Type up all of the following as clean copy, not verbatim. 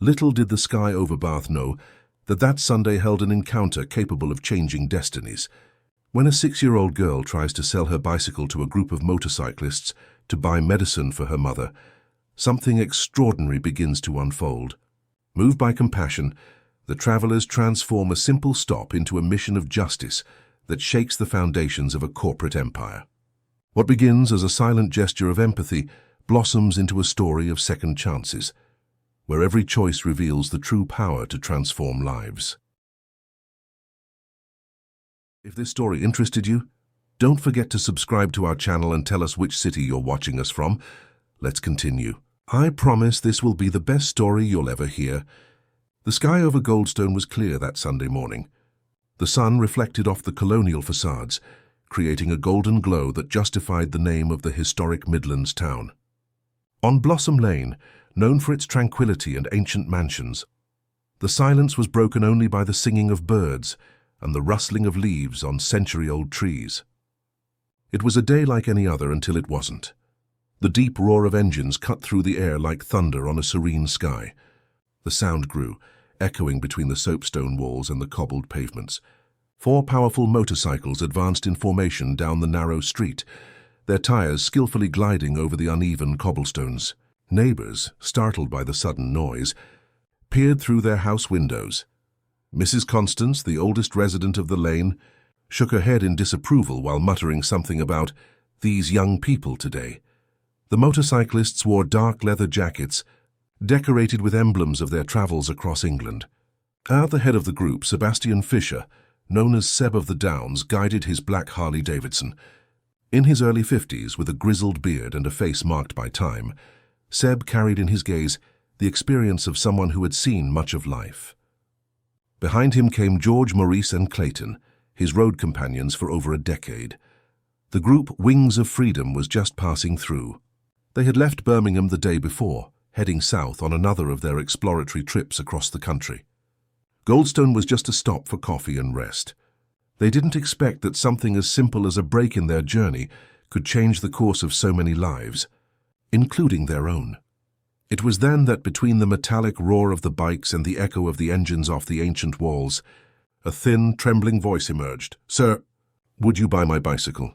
Little did the sky over Bath know that that Sunday held an encounter capable of changing destinies. When a 6-year-old girl tries to sell her bicycle to a group of motorcyclists to buy medicine for her mother, something extraordinary begins to unfold. Moved by compassion, the travelers transform a simple stop into a mission of justice that shakes the foundations of a corporate empire. What begins as a silent gesture of empathy blossoms into a story of second chances, where every choice reveals the true power to transform lives. If this story interested you, don't forget to subscribe to our channel and tell us which city you're watching us from. Let's continue. I promise this will be the best story you'll ever hear. The sky over Goldstone was clear that Sunday morning. The sun reflected off the colonial facades, creating a golden glow that justified the name of the historic Midlands town. On Blossom Lane, known for its tranquility and ancient mansions, the silence was broken only by the singing of birds and the rustling of leaves on century-old trees. It was a day like any other until it wasn't. The deep roar of engines cut through the air like thunder on a serene sky. The sound grew, echoing between the soapstone walls and the cobbled pavements. 4 powerful motorcycles advanced in formation down the narrow street, their tires skillfully gliding over the uneven cobblestones. Neighbors, startled by the sudden noise, peered through their house windows. Mrs. Constance, the oldest resident of the lane, shook her head in disapproval while muttering something about these young people today. The motorcyclists wore dark leather jackets, decorated with emblems of their travels across England. At the head of the group, Sebastian Fisher, known as Seb of the Downs, guided his black Harley-Davidson. In his early 50s, with a grizzled beard and a face marked by time, Seb carried in his gaze the experience of someone who had seen much of life. Behind him came George, Maurice and Clayton, his road companions for over a decade. The group Wings of Freedom was just passing through. They had left Birmingham the day before, heading south on another of their exploratory trips across the country. Goldstone was just a stop for coffee and rest. They didn't expect that something as simple as a break in their journey could change the course of so many lives, including their own. It was then that between the metallic roar of the bikes and the echo of the engines off the ancient walls, a thin, trembling voice emerged. "Sir, would you buy my bicycle?"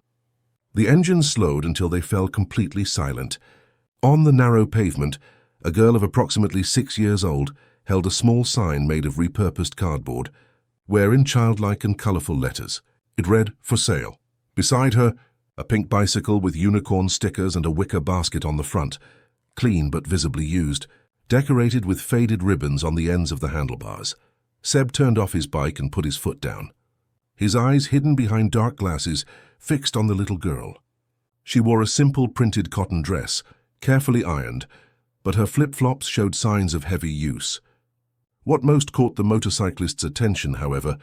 The engines slowed until they fell completely silent. On the narrow pavement, a girl of approximately 6 years old held a small sign made of repurposed cardboard, where in childlike and colorful letters, it read, "For sale." Beside her, a pink bicycle with unicorn stickers and a wicker basket on the front, clean but visibly used, decorated with faded ribbons on the ends of the handlebars. Seb turned off his bike and put his foot down, his eyes hidden behind dark glasses fixed on the little girl. She wore a simple printed cotton dress, carefully ironed, but her flip-flops showed signs of heavy use. What most caught the motorcyclist's attention, however,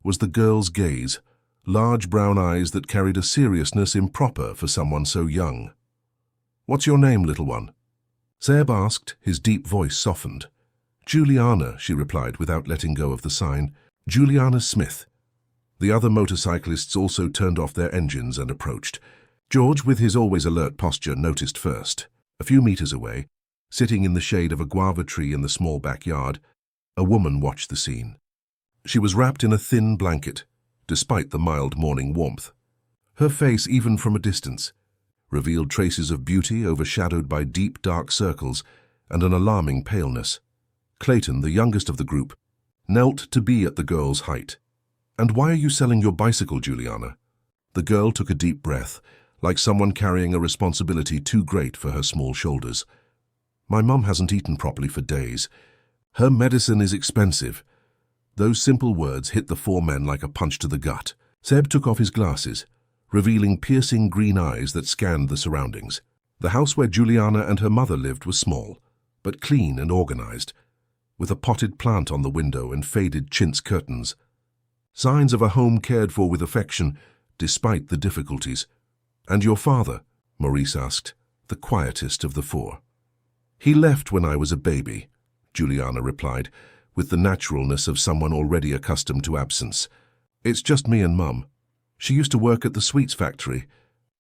was the girl's gaze, large brown eyes that carried a seriousness improper for someone so young. "What's your name, little one?" Seb asked, his deep voice softened. "Juliana," she replied without letting go of the sign. "Juliana Smith." The other motorcyclists also turned off their engines and approached. George, with his always alert posture, noticed first. A few meters away, sitting in the shade of a guava tree in the small backyard, a woman watched the scene. She was wrapped in a thin blanket, despite the mild morning warmth. Her face, even from a distance, revealed traces of beauty overshadowed by deep dark circles and an alarming paleness. Clayton, the youngest of the group, knelt to be at the girl's height. "And why are you selling your bicycle, Juliana?" The girl took a deep breath, like someone carrying a responsibility too great for her small shoulders. "My mum hasn't eaten properly for days. Her medicine is expensive." Those simple words hit the 4 men like a punch to the gut. Seb took off his glasses, revealing piercing green eyes that scanned the surroundings. The house where Juliana and her mother lived was small, but clean and organized, with a potted plant on the window and faded chintz curtains. Signs of a home cared for with affection, despite the difficulties. "And your father?" Maurice asked, the quietest of the 4. "He left when I was a baby," Juliana replied, with the naturalness of someone already accustomed to absence. "It's just me and Mum. She used to work at the sweets factory,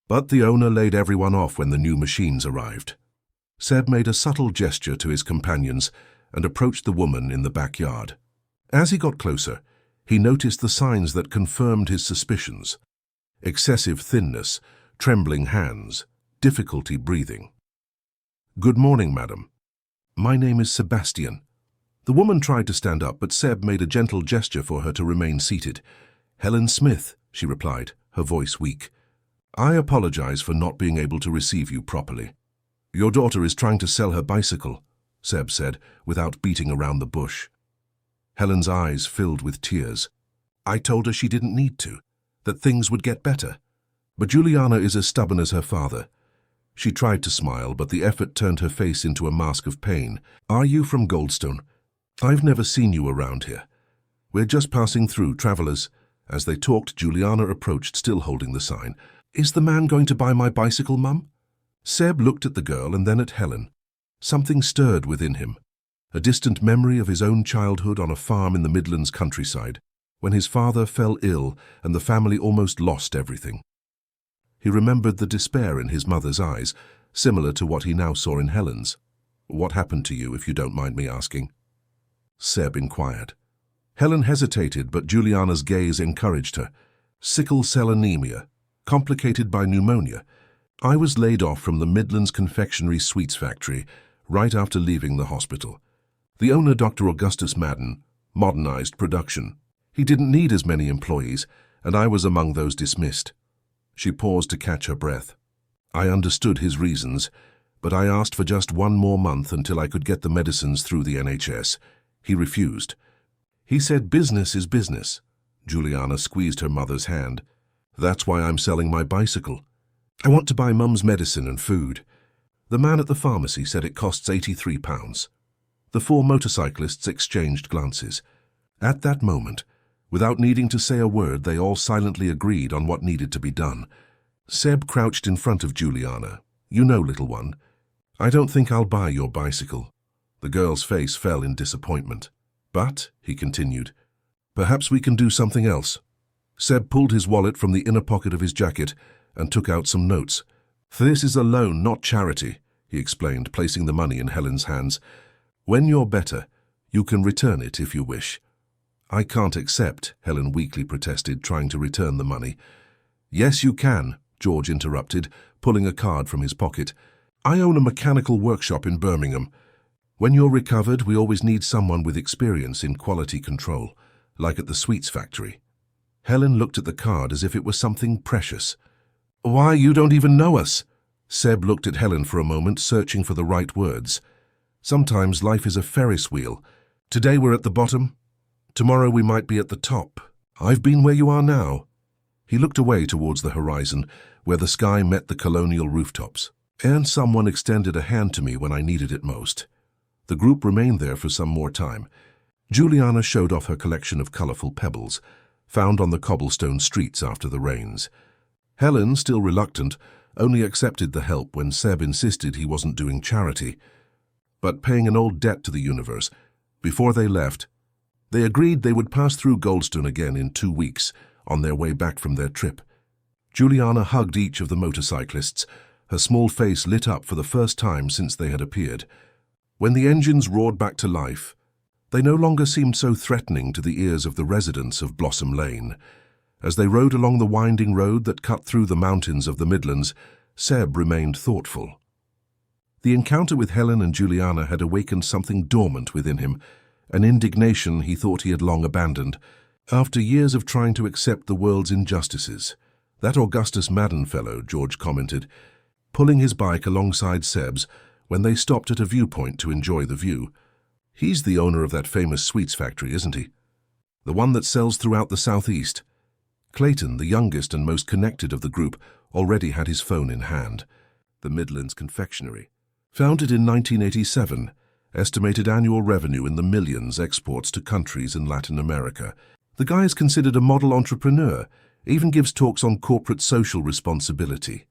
but the owner laid everyone off when the new machines arrived." Seb made a subtle gesture to his companions, and approached the woman in the backyard. As he got closer, he noticed the signs that confirmed his suspicions: excessive thinness, trembling hands, difficulty breathing. "Good morning, madam. My name is Sebastian." The woman tried to stand up, but Seb made a gentle gesture for her to remain seated. "Helen Smith," she replied, her voice weak. "I apologize for not being able to receive you properly." "Your daughter is trying to sell her bicycle," Seb said, without beating around the bush. Helen's eyes filled with tears. "I told her she didn't need to, that things would get better. But Juliana is as stubborn as her father." She tried to smile, but the effort turned her face into a mask of pain. "Are you from Goldstone? I've never seen you around here. We're just passing through, travelers." As they talked, Juliana approached, still holding the sign. "Is the man going to buy my bicycle, Mum?" Seb looked at the girl and then at Helen. Something stirred within him. A distant memory of his own childhood on a farm in the Midlands countryside, when his father fell ill and the family almost lost everything. He remembered the despair in his mother's eyes, similar to what he now saw in Helen's. "What happened to you, if you don't mind me asking?" Seb inquired. Helen hesitated, but Juliana's gaze encouraged her. "Sickle cell anemia, complicated by pneumonia. I was laid off from the Midlands Confectionery Sweets Factory right after leaving the hospital. The owner, Dr. Augustus Madden, modernized production. He didn't need as many employees, and I was among those dismissed." She paused to catch her breath. "I understood his reasons, but I asked for just one more month until I could get the medicines through the NHS. He refused. He said business is business." Juliana squeezed her mother's hand. "That's why I'm selling my bicycle. I want to buy Mum's medicine and food. The man at the pharmacy said it costs £83. The four motorcyclists exchanged glances. At that moment, without needing to say a word, they all silently agreed on what needed to be done. Seb crouched in front of Juliana. "You know, little one, I don't think I'll buy your bicycle." The girl's face fell in disappointment. "But," he continued, "perhaps we can do something else." Seb pulled his wallet from the inner pocket of his jacket and took out some notes. "This is a loan, not charity," he explained, placing the money in Helen's hands. "When you're better, you can return it if you wish." "I can't accept," Helen weakly protested, trying to return the money. "Yes, you can," George interrupted, pulling a card from his pocket. "I own a mechanical workshop in Birmingham. When you're recovered, we always need someone with experience in quality control, like at the sweets factory." Helen looked at the card as if it was something precious. "Why, you don't even know us." Seb looked at Helen for a moment, searching for the right words. "Sometimes life is a Ferris wheel. Today we're at the bottom. Tomorrow we might be at the top. I've been where you are now." He looked away towards the horizon, where the sky met the colonial rooftops. "And someone extended a hand to me when I needed it most." The group remained there for some more time. Juliana showed off her collection of colorful pebbles, found on the cobblestone streets after the rains. Helen, still reluctant, only accepted the help when Seb insisted he wasn't doing charity, but paying an old debt to the universe. Before they left, they agreed they would pass through Goldstone again in 2 weeks, on their way back from their trip. Juliana hugged each of the motorcyclists, her small face lit up for the first time since they had appeared. When the engines roared back to life, they no longer seemed so threatening to the ears of the residents of Blossom Lane. As they rode along the winding road that cut through the mountains of the Midlands, Seb remained thoughtful. The encounter with Helen and Juliana had awakened something dormant within him, an indignation he thought he had long abandoned, after years of trying to accept the world's injustices. "That Augustus Madden fellow," George commented, pulling his bike alongside Seb's when they stopped at a viewpoint to enjoy the view. "He's the owner of that famous sweets factory, isn't he? The one that sells throughout the southeast." Clayton, the youngest and most connected of the group, already had his phone in hand. The Midlands Confectionery. Founded in 1987, estimated annual revenue in the millions, exports to countries in Latin America. The guy is considered a model entrepreneur, even gives talks on corporate social responsibility.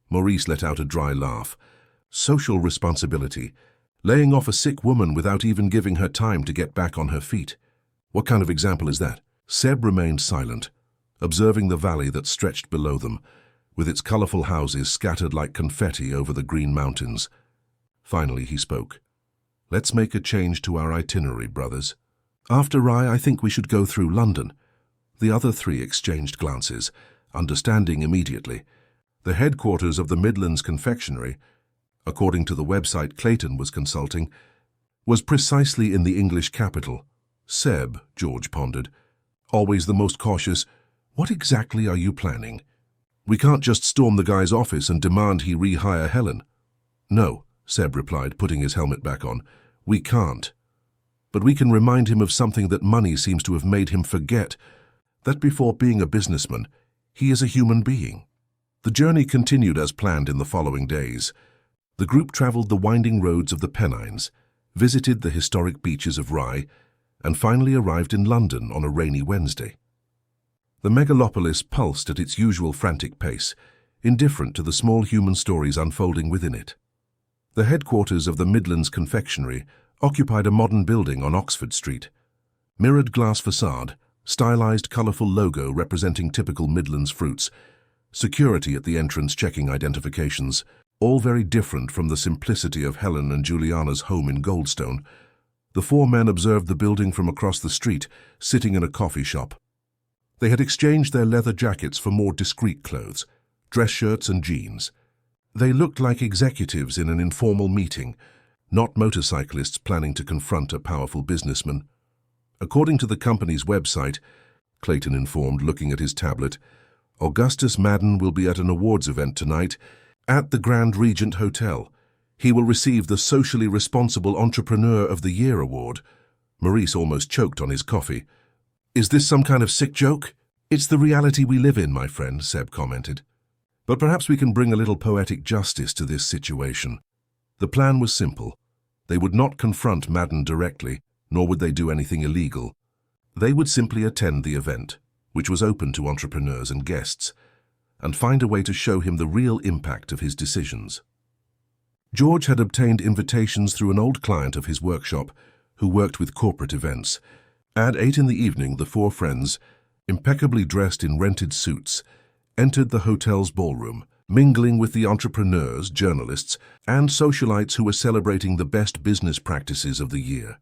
Maurice let out a dry laugh. Social responsibility, laying off a sick woman without even giving her time to get back on her feet. What kind of example is that? Seb remained silent, observing the valley that stretched below them, with its colorful houses scattered like confetti over the green mountains. Finally he spoke. Let's make a change to our itinerary, brothers. After Rye, I think we should go through London. The other three exchanged glances, understanding immediately. The headquarters of the Midlands Confectionery, according to the website Clayton was consulting, was precisely in the English capital. Seb, George pondered, always the most cautious. What exactly are you planning? We can't just storm the guy's office and demand he rehire Helen. No, Seb replied, putting his helmet back on. We can't. But we can remind him of something that money seems to have made him forget, that before being a businessman, he is a human being. The journey continued as planned in the following days. The group travelled the winding roads of the Pennines, visited the historic beaches of Rye, and finally arrived in London on a rainy Wednesday. The megalopolis pulsed at its usual frantic pace, indifferent to the small human stories unfolding within it. The headquarters of the Midlands Confectionery occupied a modern building on Oxford Street. Mirrored glass facade, stylized colourful logo representing typical Midlands fruits, security at the entrance checking identifications, all very different from the simplicity of Helen and Juliana's home in Goldstone. The four men observed the building from across the street, sitting in a coffee shop. They had exchanged their leather jackets for more discreet clothes, dress shirts and jeans. They looked like executives in an informal meeting, not motorcyclists planning to confront a powerful businessman. According to the company's website, Clayton informed, looking at his tablet, Augustus Madden will be at an awards event tonight at the Grand Regent Hotel. He will receive the Socially Responsible Entrepreneur of the Year award. Maurice almost choked on his coffee. Is this some kind of sick joke? It's the reality we live in, my friend, Seb commented. But perhaps we can bring a little poetic justice to this situation. The plan was simple. They would not confront Madden directly, nor would they do anything illegal. They would simply attend the event, which was open to entrepreneurs and guests, and find a way to show him the real impact of his decisions. George had obtained invitations through an old client of his workshop who worked with corporate events. At 8 in the evening, the four friends, impeccably dressed in rented suits, entered the hotel's ballroom, mingling with the entrepreneurs, journalists, and socialites who were celebrating the best business practices of the year.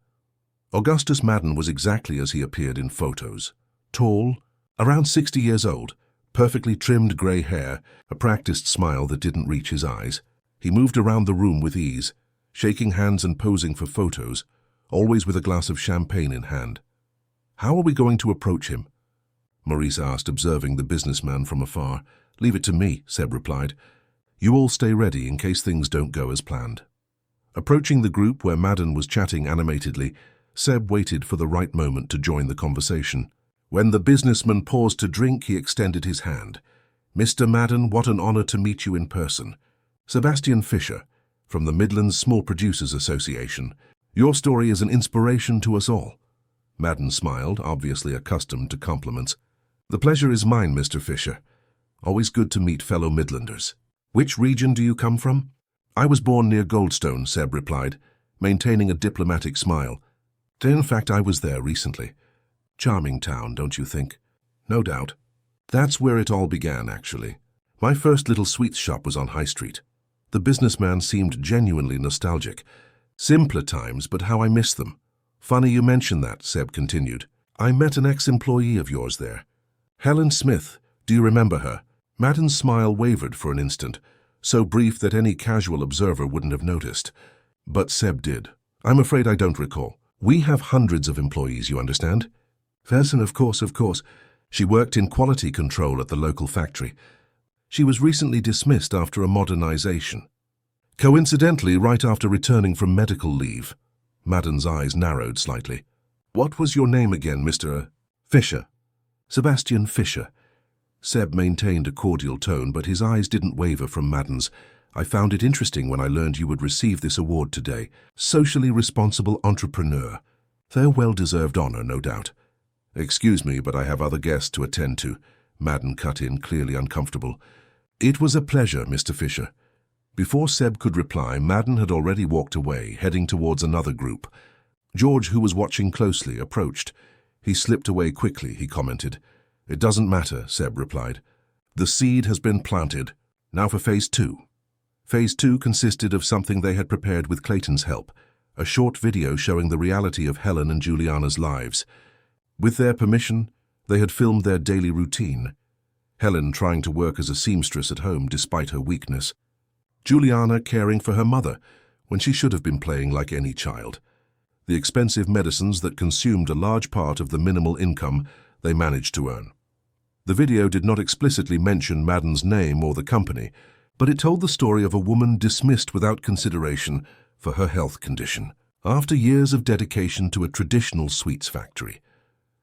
Augustus Madden was exactly as he appeared in photos. Tall, around 60 years old, perfectly trimmed grey hair, a practiced smile that didn't reach his eyes. He moved around the room with ease, shaking hands and posing for photos, always with a glass of champagne in hand. How are we going to approach him? Maurice asked, observing the businessman from afar. Leave it to me, Seb replied. You all stay ready in case things don't go as planned. Approaching the group where Madden was chatting animatedly, Seb waited for the right moment to join the conversation. When the businessman paused to drink, he extended his hand. Mr. Madden, what an honor to meet you in person. Sebastian Fisher, from the Midlands Small Producers Association. Your story is an inspiration to us all. Madden smiled, obviously accustomed to compliments. The pleasure is mine, Mr. Fisher. Always good to meet fellow Midlanders. Which region do you come from? I was born near Goldstone, Seb replied, maintaining a diplomatic smile. In fact, I was there recently. Charming town, don't you think? No doubt. That's where it all began, actually. My first little sweets shop was on High Street. The businessman seemed genuinely nostalgic. Simpler times, but how I miss them. Funny you mention that, Seb continued. I met an ex-employee of yours there. Helen Smith, do you remember her? Madden's smile wavered for an instant, so brief that any casual observer wouldn't have noticed. But Seb did. I'm afraid I don't recall. We have hundreds of employees, you understand? Fersen, of course. She worked in quality control at the local factory. She was recently dismissed after a modernization. Coincidentally, right after returning from medical leave. Madden's eyes narrowed slightly. What was your name again, Mr. Fisher? Sebastian Fisher. Seb maintained a cordial tone, but his eyes didn't waver from Madden's. I found it interesting when I learned you would receive this award today. Socially Responsible Entrepreneur. Their well-deserved honor, no doubt. Excuse me, but I have other guests to attend to. Madden cut in, clearly uncomfortable. It was a pleasure, Mr. Fisher. Before Seb could reply, Madden had already walked away, heading towards another group. George, who was watching closely, approached. He slipped away quickly, he commented. It doesn't matter, Seb replied. The seed has been planted. Now for Phase 2. Phase 2 consisted of something they had prepared with Clayton's help, a short video showing the reality of Helen and Juliana's lives. With their permission, they had filmed their daily routine. Helen trying to work as a seamstress at home despite her weakness. Juliana caring for her mother when she should have been playing like any child. The expensive medicines that consumed a large part of the minimal income they managed to earn. The video did not explicitly mention Madden's name or the company, but it told the story of a woman dismissed without consideration for her health condition, after years of dedication to a traditional sweets factory.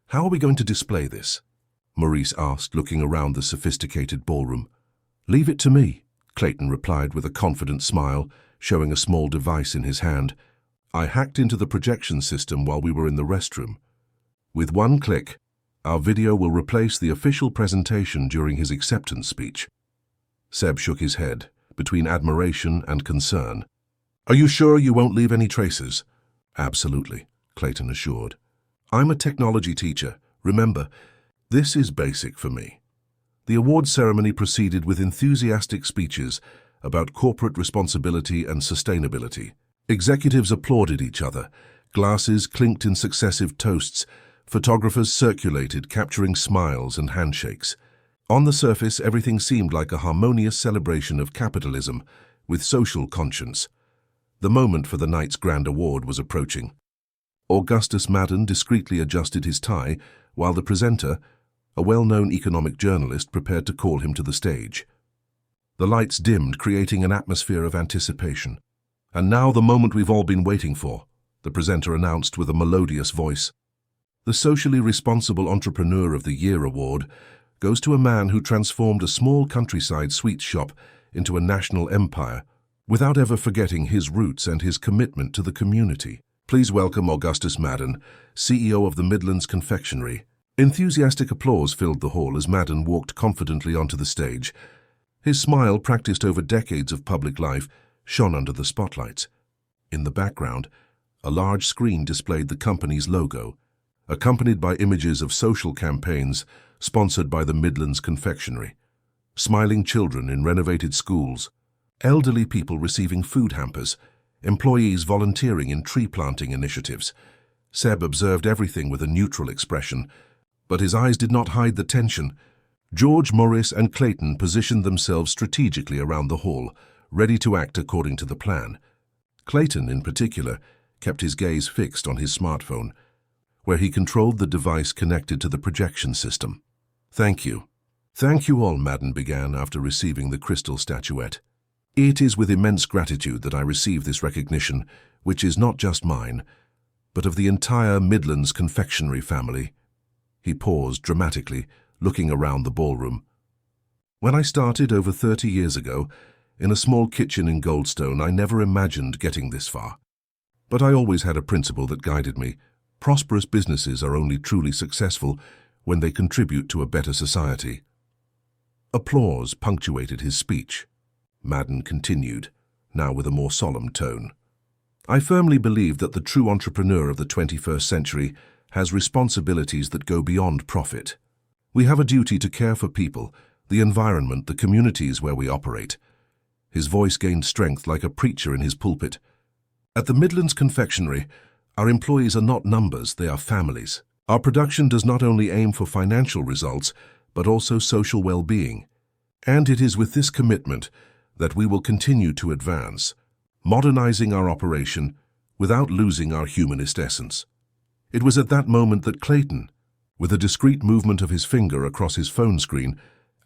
"How are we going to display this?" Maurice asked, looking around the sophisticated ballroom. "Leave it to me," Clayton replied with a confident smile, showing a small device in his hand. "I hacked into the projection system while we were in the restroom. With one click, our video will replace the official presentation during his acceptance speech." Seb shook his head, between admiration and concern. "Are you sure you won't leave any traces?" "Absolutely," Clayton assured. "I'm a technology teacher. Remember, this is basic for me." The award ceremony proceeded with enthusiastic speeches about corporate responsibility and sustainability. Executives applauded each other. Glasses clinked in successive toasts. Photographers circulated, capturing smiles and handshakes. On the surface, everything seemed like a harmonious celebration of capitalism with social conscience. The moment for the night's grand award was approaching. Augustus Madden discreetly adjusted his tie, while the presenter, a well-known economic journalist, prepared to call him to the stage. The lights dimmed, creating an atmosphere of anticipation. "And now the moment we've all been waiting for," the presenter announced with a melodious voice. The Socially Responsible Entrepreneur of the Year award goes to a man who transformed a small countryside sweets shop into a national empire, without ever forgetting his roots and his commitment to the community. Please welcome Augustus Madden, CEO of the Midlands Confectionery. Enthusiastic applause filled the hall as Madden walked confidently onto the stage. His smile, practiced over decades of public life, shone under the spotlights. In the background, a large screen displayed the company's logo, accompanied by images of social campaigns sponsored by the Midlands Confectionery. Smiling children in renovated schools, elderly people receiving food hampers, employees volunteering in tree-planting initiatives. Seb observed everything with a neutral expression, but his eyes did not hide the tension. George, Maurice, and Clayton positioned themselves strategically around the hall, ready to act according to the plan. Clayton, in particular, kept his gaze fixed on his smartphone, where he controlled the device connected to the projection system. "Thank you. Thank you all," Madden began after receiving the crystal statuette. "It is with immense gratitude that I receive this recognition, which is not just mine, but of the entire Midlands Confectionery family." He paused dramatically, looking around the ballroom. "When I started over 30 years ago, in a small kitchen in Goldstone, I never imagined getting this far. But I always had a principle that guided me. Prosperous businesses are only truly successful when they contribute to a better society." Applause punctuated his speech. Madden continued, now with a more solemn tone. "I firmly believe that the true entrepreneur of the 21st century has responsibilities that go beyond profit. We have a duty to care for people, the environment, the communities where we operate." His voice gained strength like a preacher in his pulpit. "At the Midlands Confectionery, our employees are not numbers, they are families. Our production does not only aim for financial results, but also social well-being. And it is with this commitment that we will continue to advance, modernizing our operation without losing our humanist essence." It was at that moment that Clayton, with a discreet movement of his finger across his phone screen,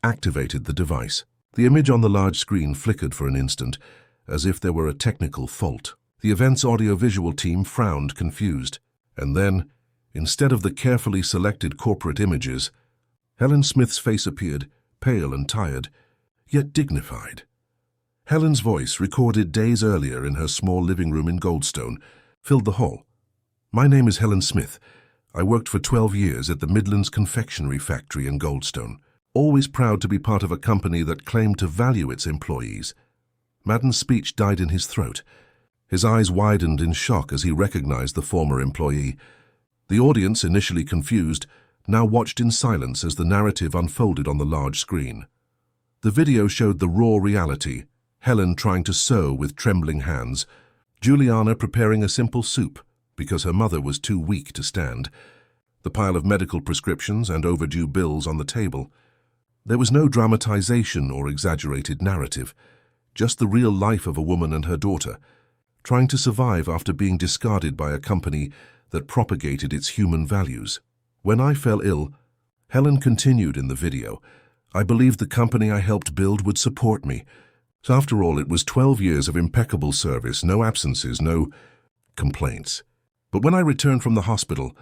activated the device. The image on the large screen flickered for an instant, as if there were a technical fault. The event's audiovisual team frowned, confused. And then, instead of the carefully selected corporate images, Helen Smith's face appeared, pale and tired, yet dignified. Helen's voice, recorded days earlier in her small living room in Goldstone, filled the hall. "My name is Helen Smith. I worked for 12 years at the Midlands Confectionery Factory in Goldstone, always proud to be part of a company that claimed to value its employees." Madden's speech died in his throat. His eyes widened in shock as he recognized the former employee. The audience, initially confused, now watched in silence as the narrative unfolded on the large screen. The video showed the raw reality, Helen trying to sew with trembling hands, Juliana preparing a simple soup because her mother was too weak to stand, the pile of medical prescriptions and overdue bills on the table. There was no dramatization or exaggerated narrative, just the real life of a woman and her daughter, trying to survive after being discarded by a company that propagated its human values. When I fell ill, Helen continued in the video, I believed the company I helped build would support me. So after all, it was 12 years of impeccable service, no absences, no complaints. But when I returned from the hospital,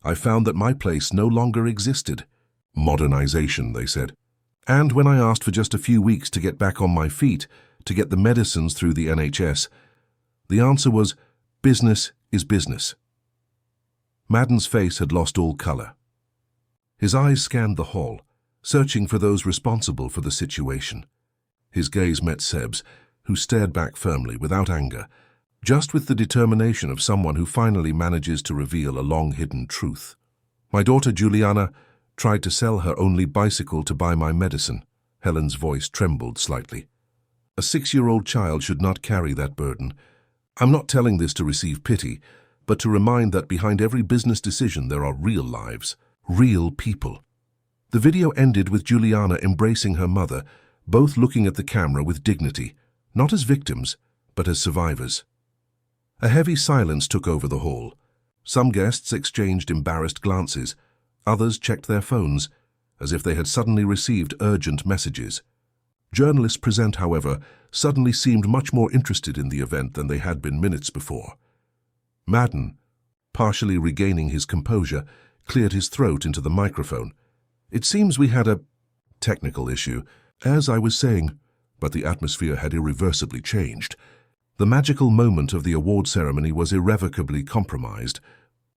I found that my place no longer existed. Modernization, they said. And when I asked for just a few weeks to get back on my feet, to get the medicines through the NHS, the answer was, business is business. Madden's face had lost all color. His eyes scanned the hall, searching for those responsible for the situation. His gaze met Seb's, who stared back firmly, without anger, just with the determination of someone who finally manages to reveal a long-hidden truth. My daughter Juliana tried to sell her only bicycle to buy my medicine. Helen's voice trembled slightly. A 6-year-old child should not carry that burden. I'm not telling this to receive pity, but to remind that behind every business decision there are real lives, real people. The video ended with Juliana embracing her mother, both looking at the camera with dignity, not as victims, but as survivors. A heavy silence took over the hall. Some guests exchanged embarrassed glances, others checked their phones, as if they had suddenly received urgent messages. Journalists present, however, suddenly seemed much more interested in the event than they had been minutes before. Madden, partially regaining his composure, cleared his throat into the microphone. It seems we had a technical issue, as I was saying, but the atmosphere had irreversibly changed. The magical moment of the award ceremony was irrevocably compromised.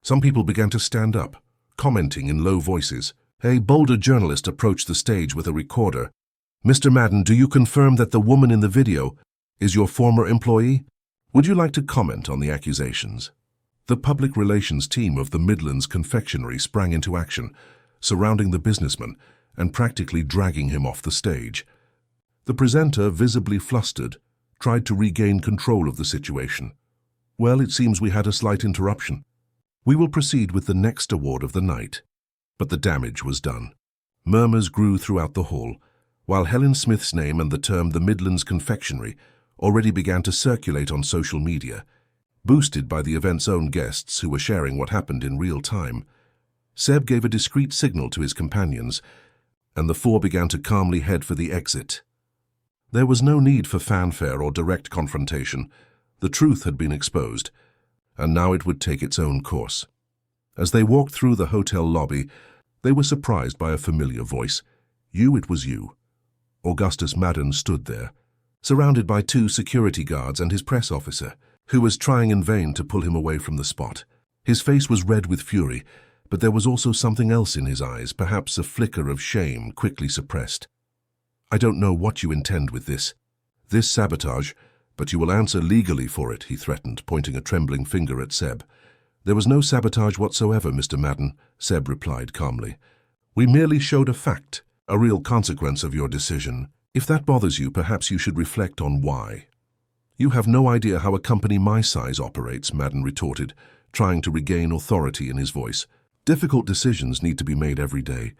Some people began to stand up, commenting in low voices. A bolder journalist approached the stage with a recorder. Mr. Madden, do you confirm that the woman in the video is your former employee? Would you like to comment on the accusations? The public relations team of the Midlands Confectionery sprang into action, surrounding the businessman and practically dragging him off the stage. The presenter, visibly flustered, tried to regain control of the situation. Well, it seems we had a slight interruption. We will proceed with the next award of the night. But the damage was done. Murmurs grew throughout the hall, while Helen Smith's name and the term the Midlands Confectionery already began to circulate on social media, boosted by the event's own guests who were sharing what happened in real time. Seb gave a discreet signal to his companions, and the four began to calmly head for the exit. There was no need for fanfare or direct confrontation. The truth had been exposed, and now it would take its own course. As they walked through the hotel lobby, they were surprised by a familiar voice. It was you. Augustus Madden stood there, surrounded by 2 security guards and his press officer, who was trying in vain to pull him away from the spot. His face was red with fury, but there was also something else in his eyes, perhaps a flicker of shame quickly suppressed. I don't know what you intend with this sabotage, but you will answer legally for it, he threatened, pointing a trembling finger at Seb. There was no sabotage whatsoever, Mr. Madden, Seb replied calmly. We merely showed a fact, a real consequence of your decision. If that bothers you, perhaps you should reflect on why. You have no idea how a company my size operates, Madden retorted, trying to regain authority in his voice. Difficult decisions need to be made every day.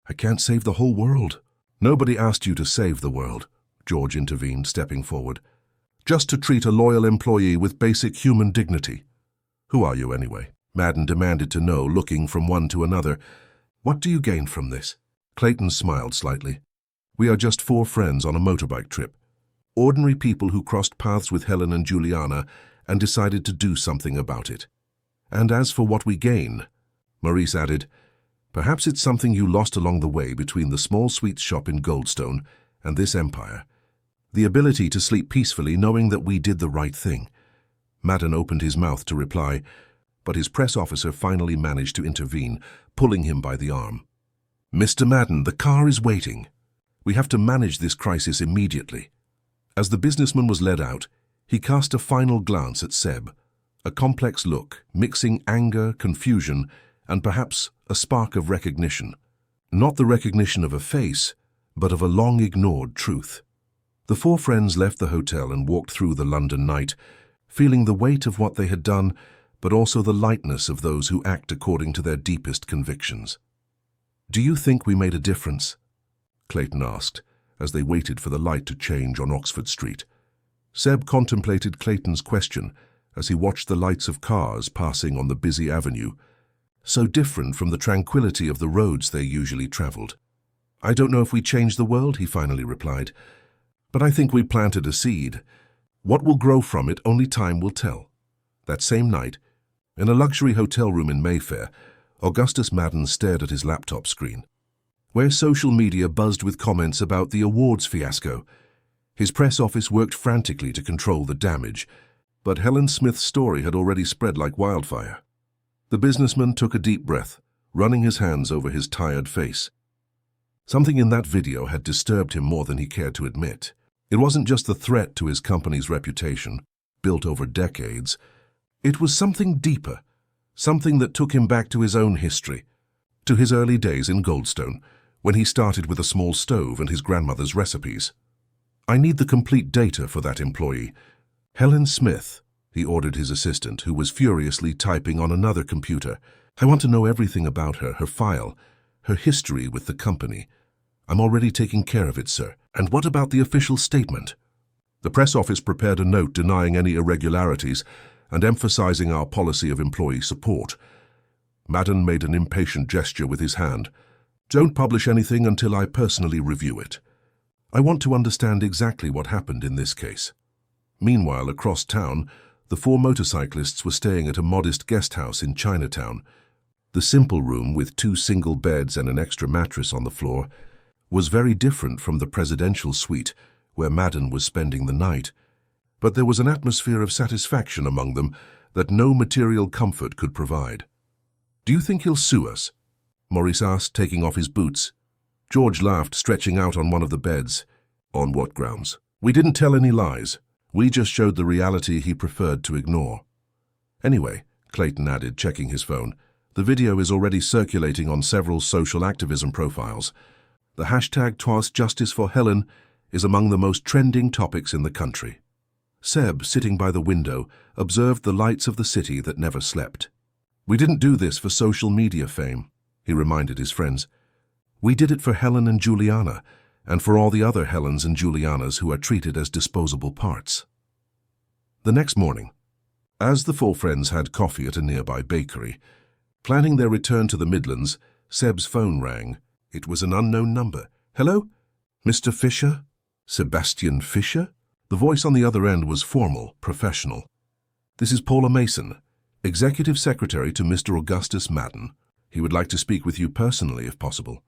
I can't save the whole world. Nobody asked you to save the world, George intervened, stepping forward. Just to treat a loyal employee with basic human dignity. Who are you anyway? Madden demanded to know, looking from one to another. What do you gain from this? Clayton smiled slightly. We are just 4 friends on a motorbike trip. Ordinary people who crossed paths with Helen and Juliana and decided to do something about it. And as for what we gain, Maurice added, perhaps it's something you lost along the way between the small sweets shop in Goldstone and this empire. The ability to sleep peacefully knowing that we did the right thing. Madden opened his mouth to reply, but his press officer finally managed to intervene, pulling him by the arm. Mr. Madden, the car is waiting. We have to manage this crisis immediately. As the businessman was led out, he cast a final glance at Seb, a complex look, mixing anger, confusion, and perhaps a spark of recognition. Not the recognition of a face, but of a long-ignored truth. The 4 friends left the hotel and walked through the London night, feeling the weight of what they had done, but also the lightness of those who act according to their deepest convictions. "Do you think we made a difference?" Clayton asked, as they waited for the light to change on Oxford Street. Seb contemplated Clayton's question as he watched the lights of cars passing on the busy avenue, so different from the tranquility of the roads they usually traveled. "I don't know if we changed the world," he finally replied, "but I think we planted a seed. What will grow from it, only time will tell." That same night, in a luxury hotel room in Mayfair, Augustus Madden stared at his laptop screen. Where social media buzzed with comments about the awards fiasco, his press office worked frantically to control the damage, but Helen Smith's story had already spread like wildfire. The businessman took a deep breath, running his hands over his tired face. Something in that video had disturbed him more than he cared to admit. It wasn't just the threat to his company's reputation, built over decades. It was something deeper, something that took him back to his own history, to his early days in Goldstone, when he started with a small stove and his grandmother's recipes. "I need the complete data for that employee. Helen Smith," he ordered his assistant, who was furiously typing on another computer. "I want to know everything about her, her file, her history with the company." "I'm already taking care of it, sir." "And what about the official statement?" The press office prepared a note denying any irregularities and emphasizing our policy of employee support. Madden made an impatient gesture with his hand. "Don't publish anything until I personally review it. I want to understand exactly what happened in this case." Meanwhile, across town, the four motorcyclists were staying at a modest guest house in Chinatown. The simple room, with 2 single beds and an extra mattress on the floor, was very different from the presidential suite where Madden was spending the night. But there was an atmosphere of satisfaction among them that no material comfort could provide. "Do you think he'll sue us?" Maurice asked, taking off his boots. George laughed, stretching out on one of the beds. "On what grounds?" "We didn't tell any lies. We just showed the reality he preferred to ignore." "Anyway," Clayton added, checking his phone, "the video is already circulating on several social activism profiles. The hashtag #TwasJusticeForHelen is among the most trending topics in the country." Seb, sitting by the window, observed the lights of the city that never slept. "We didn't do this for social media fame," he reminded his friends. "We did it for Helen and Juliana, and for all the other Helens and Julianas who are treated as disposable parts." The next morning, as the four friends had coffee at a nearby bakery, planning their return to the Midlands, Seb's phone rang. It was an unknown number. "Hello? Mr. Fisher? Sebastian Fisher?" The voice on the other end was formal, professional. "This is Paula Mason, Executive Secretary to Mr. Augustus Madden. He would like to speak with you personally, if possible."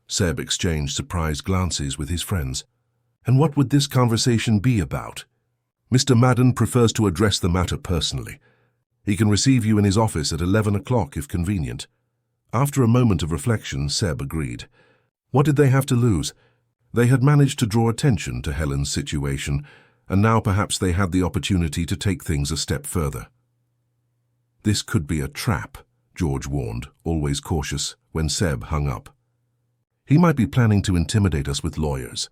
Seb exchanged surprised glances with his friends. "And what would this conversation be about?" "Mr. Madden prefers to address the matter personally. He can receive you in his office at 11 o'clock if convenient." After a moment of reflection, Seb agreed. What did they have to lose? They had managed to draw attention to Helen's situation, and now perhaps they had the opportunity to take things a step further. "This could be a trap," George warned, always cautious, when Seb hung up. "He might be planning to intimidate us with lawyers.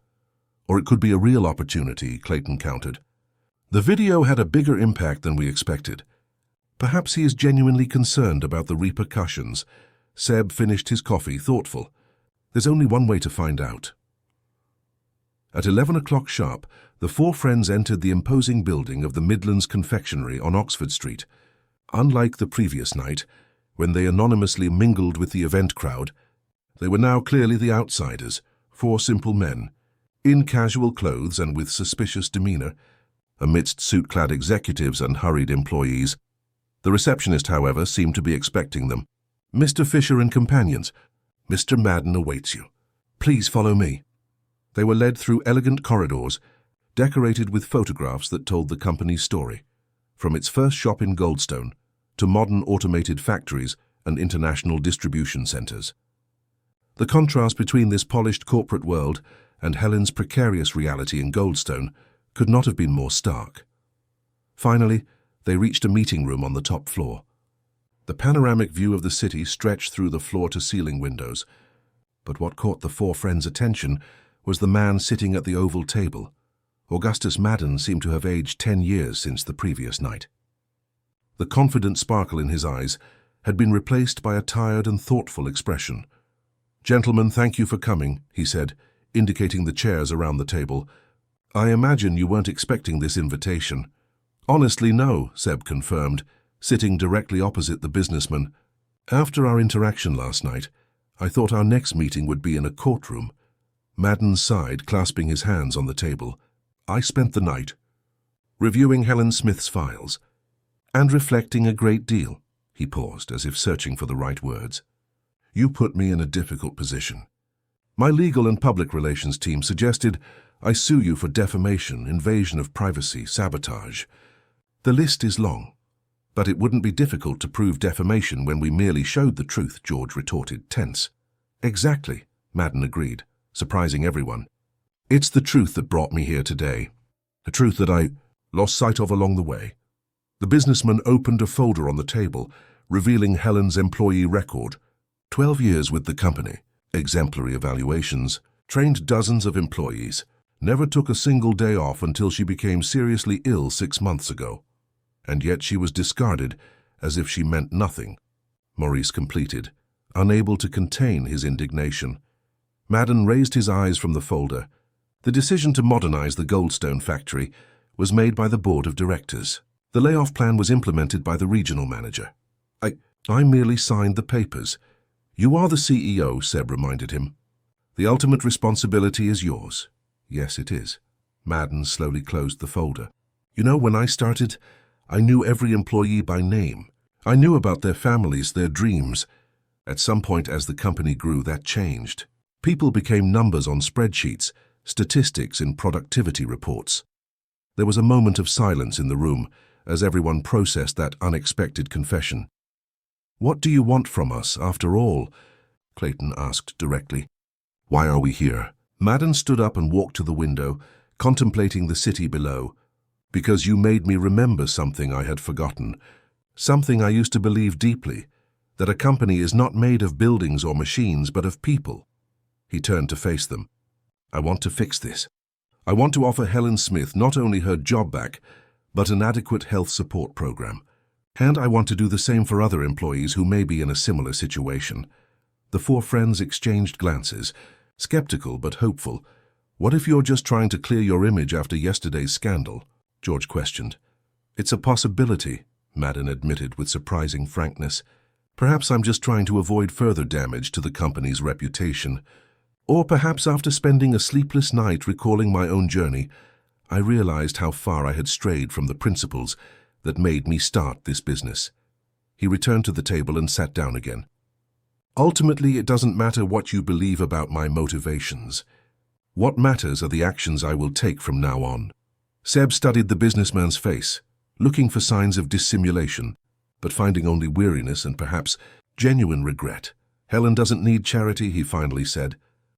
Or it could be a real opportunity," Clayton countered. "The video had a bigger impact than we expected. Perhaps he is genuinely concerned about the repercussions." Seb finished his coffee, thoughtful. "There's only one way to find out." At 11 o'clock sharp, the four friends entered the imposing building of the Midlands Confectionery on Oxford Street. Unlike the previous night, when they anonymously mingled with the event crowd, they were now clearly the outsiders, 4 simple men, in casual clothes and with suspicious demeanor, amidst suit-clad executives and hurried employees. The receptionist, however, seemed to be expecting them. "Mr. Fisher and companions, Mr. Madden awaits you. Please follow me." They were led through elegant corridors, decorated with photographs that told the company's story, from its first shop in Goldstone to modern automated factories and international distribution centers. The contrast between this polished corporate world and Helen's precarious reality in Goldstone could not have been more stark. Finally, they reached a meeting room on the top floor. The panoramic view of the city stretched through the floor-to-ceiling windows, but what caught the four friends' attention was the man sitting at the oval table, Augustus Madden seemed to have aged 10 years since the previous night. The confident sparkle in his eyes had been replaced by a tired and thoughtful expression. "Gentlemen, thank you for coming," he said, indicating the chairs around the table. "I imagine you weren't expecting this invitation." "Honestly, no," Seb confirmed, sitting directly opposite the businessman. "After our interaction last night, I thought our next meeting would be in a courtroom." Madden sighed, clasping his hands on the table. "I spent the night reviewing Helen Smith's files and reflecting a great deal." He paused, as if searching for the right words. "You put me in a difficult position. My legal and public relations team suggested I sue you for defamation, invasion of privacy, sabotage. The list is long, but it wouldn't be difficult to prove defamation when we merely showed the truth," George retorted, tense. "Exactly," Madden agreed, surprising everyone. "It's the truth that brought me here today, a truth that I lost sight of along the way." The businessman opened a folder on the table, revealing Helen's employee record. 12 years with the company, exemplary evaluations, trained dozens of employees, never took a single day off until she became seriously ill 6 months ago. And yet she was discarded as if she meant nothing. Maurice completed, unable to contain his indignation. Madden raised his eyes from the folder. The decision to modernize the Goldstone factory was made by the board of directors. The layoff plan was implemented by the regional manager. I merely signed the papers." "You are the CEO," Seb reminded him. "The ultimate responsibility is yours." "Yes, it is." Madden slowly closed the folder. "You know, when I started, I knew every employee by name. I knew about their families, their dreams. At some point as the company grew, that changed. People became numbers on spreadsheets, statistics in productivity reports." There was a moment of silence in the room as everyone processed that unexpected confession. "What do you want from us, after all?" Clayton asked directly. "Why are we here?" Madden stood up and walked to the window, contemplating the city below. "Because you made me remember something I had forgotten. Something I used to believe deeply, that a company is not made of buildings or machines, but of people." He turned to face them. "I want to fix this. I want to offer Helen Smith not only her job back, but an adequate health support program. And I want to do the same for other employees who may be in a similar situation." The four friends exchanged glances, skeptical but hopeful. "What if you're just trying to clear your image after yesterday's scandal?" George questioned. "It's a possibility," Madden admitted with surprising frankness. "Perhaps I'm just trying to avoid further damage to the company's reputation. Or perhaps after spending a sleepless night recalling my own journey, I realized how far I had strayed from the principles that made me start this business." He returned to the table and sat down again. "Ultimately, it doesn't matter what you believe about my motivations. What matters are the actions I will take from now on." Seb studied the businessman's face, looking for signs of dissimulation, but finding only weariness and perhaps genuine regret. "Helen doesn't need charity," he finally said.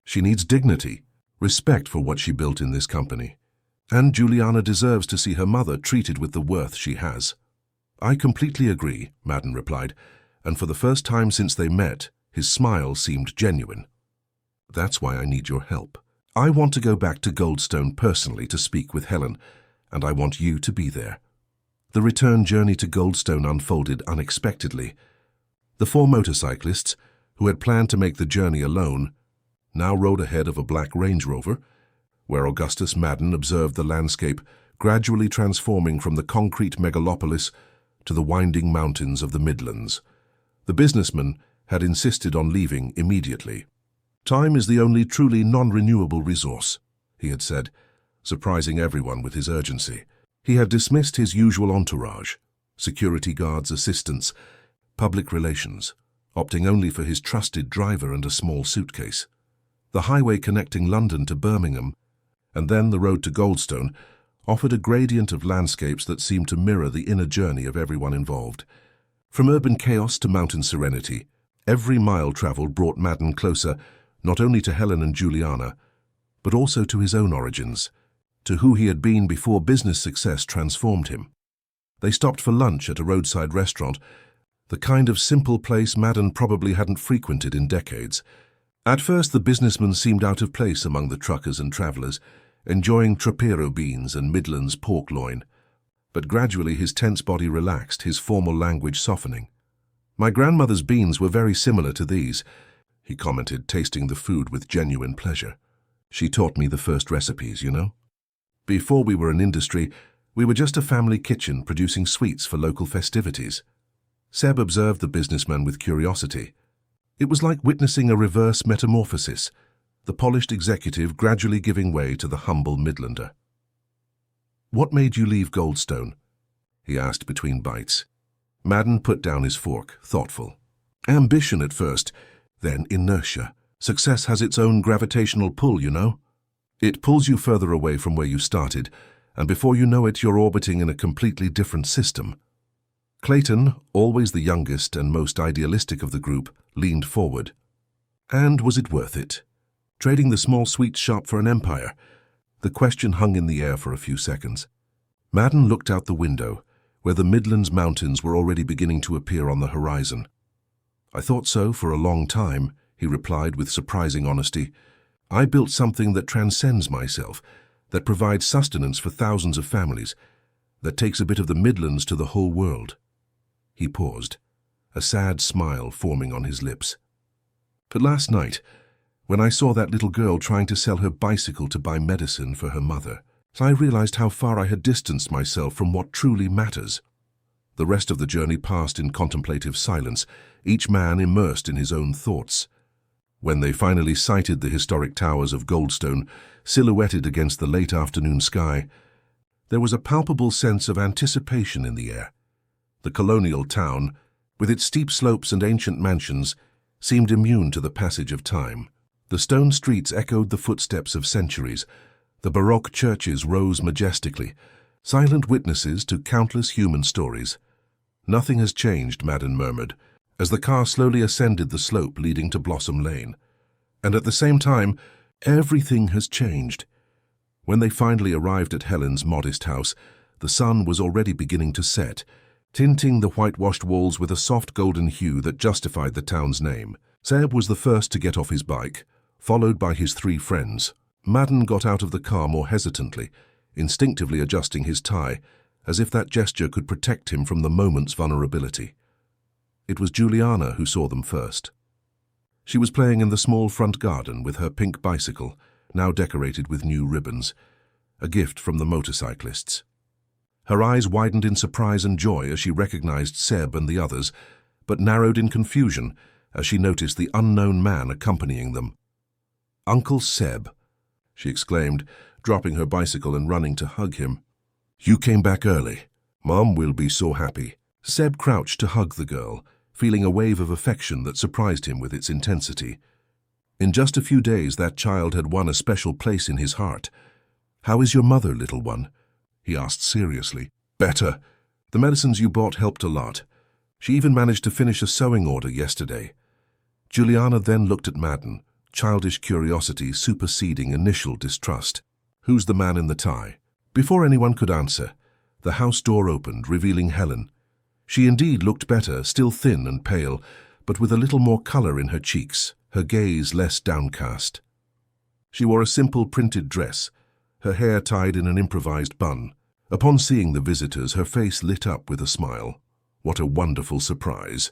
"She needs dignity, respect for what she built in this company. And Juliana deserves to see her mother treated with the worth she has." "I completely agree," Madden replied, and for the first time since they met, his smile seemed genuine. "That's why I need your help. I want to go back to Goldstone personally to speak with Helen, and I want you to be there." The return journey to Goldstone unfolded unexpectedly. The four motorcyclists, who had planned to make the journey alone, now rode ahead of a black Range Rover, where Augustus Madden observed the landscape gradually transforming from the concrete megalopolis to the winding mountains of the Midlands. The businessman had insisted on leaving immediately. "Time is the only truly non-renewable resource," he had said, surprising everyone with his urgency. He had dismissed his usual entourage, security guards, assistants, public relations, opting only for his trusted driver and a small suitcase. The highway connecting London to Birmingham, and then the road to Goldstone, offered a gradient of landscapes that seemed to mirror the inner journey of everyone involved. From urban chaos to mountain serenity, every mile traveled brought Madden closer not only to Helen and Juliana, but also to his own origins, to who he had been before business success transformed him. They stopped for lunch at a roadside restaurant, the kind of simple place Madden probably hadn't frequented in decades. At first, the businessman seemed out of place among the truckers and travelers, enjoying Tropero beans and Midlands pork loin. But gradually his tense body relaxed, his formal language softening. "My grandmother's beans were very similar to these," he commented, tasting the food with genuine pleasure. "She taught me the first recipes, you know. Before we were an industry, we were just a family kitchen producing sweets for local festivities." Seb observed the businessman with curiosity. It was like witnessing a reverse metamorphosis, the polished executive gradually giving way to the humble Midlander. "What made you leave Goldstone?" he asked between bites. Madden put down his fork, thoughtful. "Ambition at first, then inertia. Success has its own gravitational pull, you know. It pulls you further away from where you started, and before you know it, you're orbiting in a completely different system." Clayton, always the youngest and most idealistic of the group, leaned forward. "And was it worth it? Trading the small sweets shop for an empire?" The question hung in the air for a few seconds. Madden looked out the window, where the Midlands mountains were already beginning to appear on the horizon. "I thought so for a long time," he replied with surprising honesty. "I built something that transcends myself, that provides sustenance for thousands of families, that takes a bit of the Midlands to the whole world." He paused, a sad smile forming on his lips. "But last night, when I saw that little girl trying to sell her bicycle to buy medicine for her mother, I realized how far I had distanced myself from what truly matters." The rest of the journey passed in contemplative silence, each man immersed in his own thoughts. When they finally sighted the historic towers of Goldstone, silhouetted against the late afternoon sky, there was a palpable sense of anticipation in the air. The colonial town, with its steep slopes and ancient mansions, seemed immune to the passage of time. The stone streets echoed the footsteps of centuries. The Baroque churches rose majestically, silent witnesses to countless human stories. "Nothing has changed," Madden murmured, as the car slowly ascended the slope leading to Blossom Lane. And at the same time, everything has changed. When they finally arrived at Helen's modest house, the sun was already beginning to set, tinting the whitewashed walls with a soft golden hue that justified the town's name. Seb was the first to get off his bike, followed by his three friends. Madden got out of the car more hesitantly, instinctively adjusting his tie, as if that gesture could protect him from the moment's vulnerability. It was Juliana who saw them first. She was playing in the small front garden with her pink bicycle, now decorated with new ribbons, a gift from the motorcyclists. Her eyes widened in surprise and joy as she recognized Seb and the others, but narrowed in confusion as she noticed the unknown man accompanying them. "Uncle Seb," she exclaimed, dropping her bicycle and running to hug him. "You came back early. Mom will be so happy." Seb crouched to hug the girl, feeling a wave of affection that surprised him with its intensity. In just a few days, that child had won a special place in his heart. "How is your mother, little one?" he asked seriously. "Better. The medicines you bought helped a lot. She even managed to finish a sewing order yesterday." Juliana then looked at Madden, childish curiosity superseding initial distrust. "Who's the man in the tie?" Before anyone could answer, the house door opened, revealing Helen. She indeed looked better, still thin and pale, but with a little more color in her cheeks, her gaze less downcast. She wore a simple printed dress, her hair tied in an improvised bun. Upon seeing the visitors, her face lit up with a smile. "What a wonderful surprise.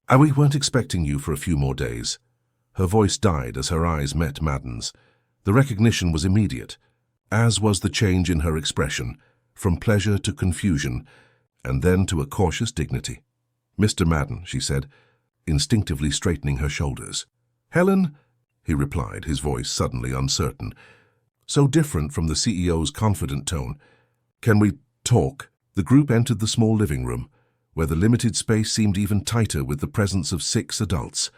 We weren't expecting you for a few more days." Her voice died as her eyes met Madden's. The recognition was immediate, as was the change in her expression, from pleasure to confusion, and then to a cautious dignity. "Mr. Madden," she said, instinctively straightening her shoulders. "Helen," he replied, his voice suddenly uncertain, so different from the CEO's confident tone. "Can we talk?" The group entered the small living room, where the limited space seemed even tighter with the presence of 6 adults.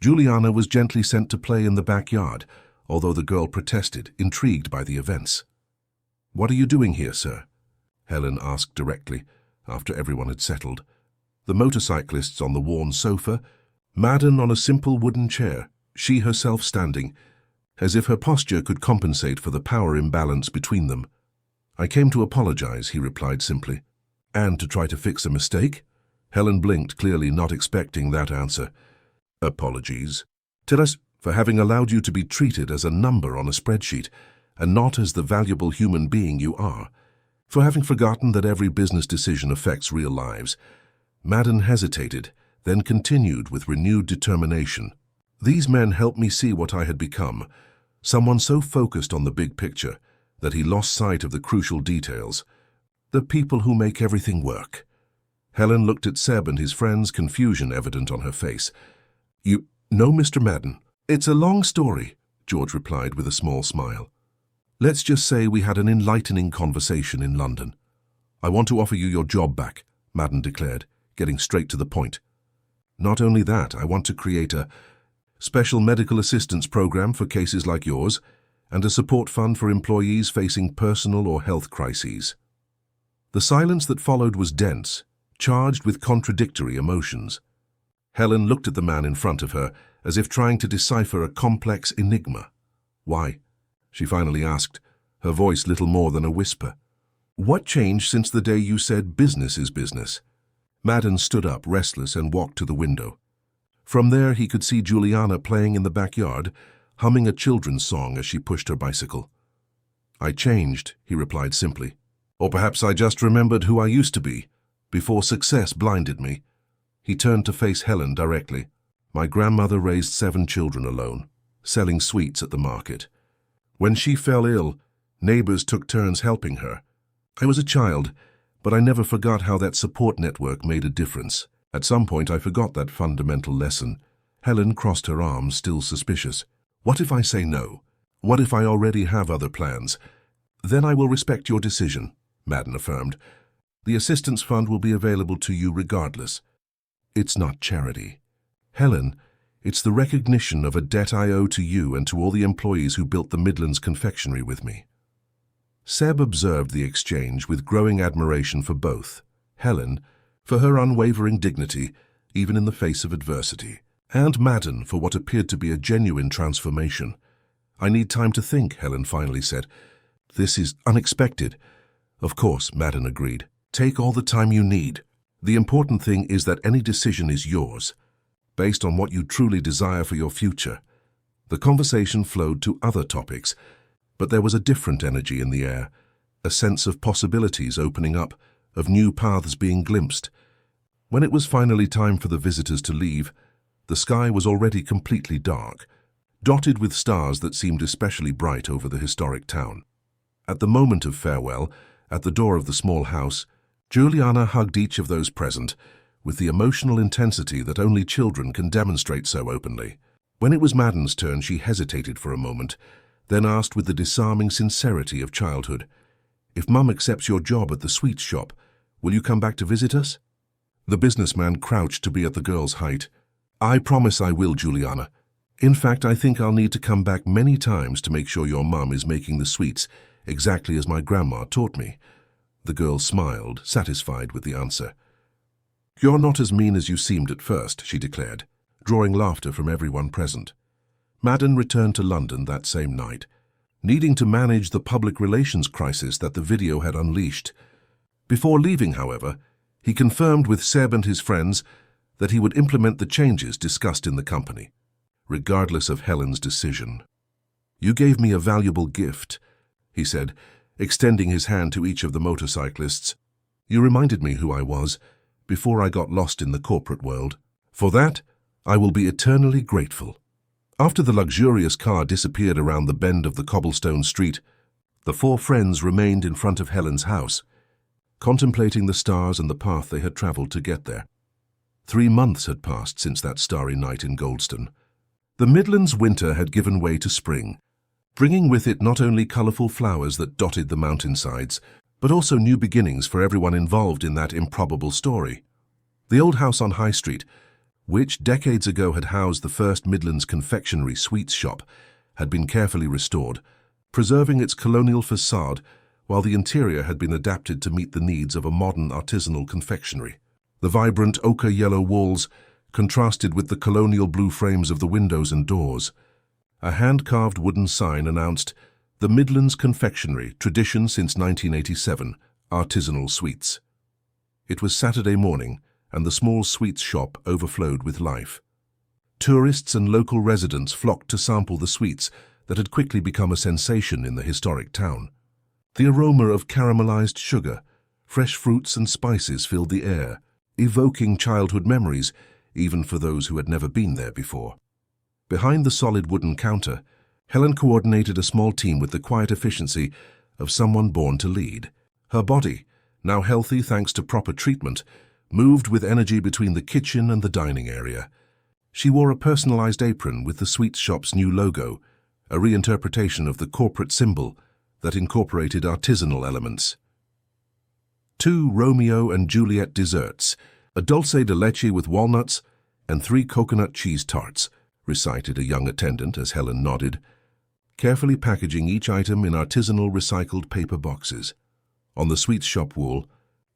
Juliana was gently sent to play in the backyard, although the girl protested, intrigued by the events. "What are you doing here, sir?" Helen asked directly, after everyone had settled. The motorcyclists on the worn sofa, Madden on a simple wooden chair, she herself standing, as if her posture could compensate for the power imbalance between them. "I came to apologize," he replied simply. "And to try to fix a mistake?" Helen blinked, clearly not expecting that answer. "Apologies. Tell us for having allowed you to be treated as a number on a spreadsheet. and not as the valuable human being you are. For having forgotten that every business decision affects real lives, Madden hesitated, then continued with renewed determination. These men helped me see what I had become, someone so focused on the big picture that he lost sight of the crucial details, the people who make everything work. Helen looked at Seb and his friends, confusion evident on her face. "You know, Mr. Madden, it's a long story," George replied with a small smile. "Let's just say we had an enlightening conversation in London. I want to offer you your job back," Madden declared, getting straight to the point. "Not only that, I want to create a special medical assistance program for cases like yours, and a support fund for employees facing personal or health crises." The silence that followed was dense, charged with contradictory emotions. Helen looked at the man in front of her as if trying to decipher a complex enigma. "Why?" she finally asked, her voice little more than a whisper. "What changed since the day you said business is business?" Madden stood up, restless, and walked to the window. From there he could see Juliana playing in the backyard, humming a children's song as she pushed her bicycle. "I changed," he replied simply. "Or perhaps I just remembered who I used to be, before success blinded me." He turned to face Helen directly. "My grandmother raised 7 children alone, selling sweets at the market. When she fell ill, neighbors took turns helping her. I was a child, but I never forgot how that support network made a difference. At some point I forgot that fundamental lesson." Helen crossed her arms, still suspicious. "What if I say no? What if I already have other plans?" "Then I will respect your decision," Madden affirmed. "The assistance fund will be available to you regardless." "It's not charity, Helen. It's the recognition of a debt I owe to you and to all the employees who built the Midlands confectionery with me." Seb observed the exchange with growing admiration for both. Helen, for her unwavering dignity, even in the face of adversity, and Madden for what appeared to be a genuine transformation. "I need time to think," Helen finally said. "This is unexpected." "Of course," Madden agreed. "Take all the time you need. The important thing is that any decision is yours, based on what you truly desire for your future." The conversation flowed to other topics, but there was a different energy in the air, a sense of possibilities opening up, of new paths being glimpsed. When it was finally time for the visitors to leave, the sky was already completely dark, dotted with stars that seemed especially bright over the historic town. At the moment of farewell, at the door of the small house, Juliana hugged each of those present with the emotional intensity that only children can demonstrate so openly. When it was Madden's turn, she hesitated for a moment, then asked with the disarming sincerity of childhood, "If Mum accepts your job at the sweets shop, will you come back to visit us?" The businessman crouched to be at the girl's height. "I promise I will, Juliana. In fact, I think I'll need to come back many times to make sure your mum is making the sweets exactly as my grandma taught me." The girl smiled, satisfied with the answer. "You're not as mean as you seemed at first," she declared, drawing laughter from everyone present. Madden returned to London that same night, needing to manage the public relations crisis that the video had unleashed. Before leaving, however, he confirmed with Seb and his friends that he would implement the changes discussed in the company, regardless of Helen's decision. "You gave me a valuable gift," he said, extending his hand to each of the motorcyclists. "You reminded me who I was before I got lost in the corporate world. For that, I will be eternally grateful." After the luxurious car disappeared around the bend of the cobblestone street, the 4 friends remained in front of Helen's house, contemplating the stars and the path they had traveled to get there. 3 months had passed since that starry night in Goldstone. The Midlands winter had given way to spring, bringing with it not only colourful flowers that dotted the mountainsides, but also new beginnings for everyone involved in that improbable story. The old house on High Street, which decades ago had housed the first Midlands confectionery sweets shop, had been carefully restored, preserving its colonial facade while the interior had been adapted to meet the needs of a modern artisanal confectionery. The vibrant ochre-yellow walls contrasted with the colonial blue frames of the windows and doors. A hand-carved wooden sign announced, "The Midlands Confectionery, tradition since 1987, artisanal sweets." It was Saturday morning, and the small sweets shop overflowed with life. Tourists and local residents flocked to sample the sweets that had quickly become a sensation in the historic town. The aroma of caramelized sugar, fresh fruits and spices filled the air, evoking childhood memories, even for those who had never been there before. Behind the solid wooden counter, Helen coordinated a small team with the quiet efficiency of someone born to lead. Her body, now healthy thanks to proper treatment, moved with energy between the kitchen and the dining area. She wore a personalized apron with the sweets shop's new logo, a reinterpretation of the corporate symbol that incorporated artisanal elements. 2 Romeo and Juliet desserts, a dulce de leche with walnuts, and 3 coconut cheese tarts, recited a young attendant as Helen nodded, carefully packaging each item in artisanal recycled paper boxes. On the sweets shop wall,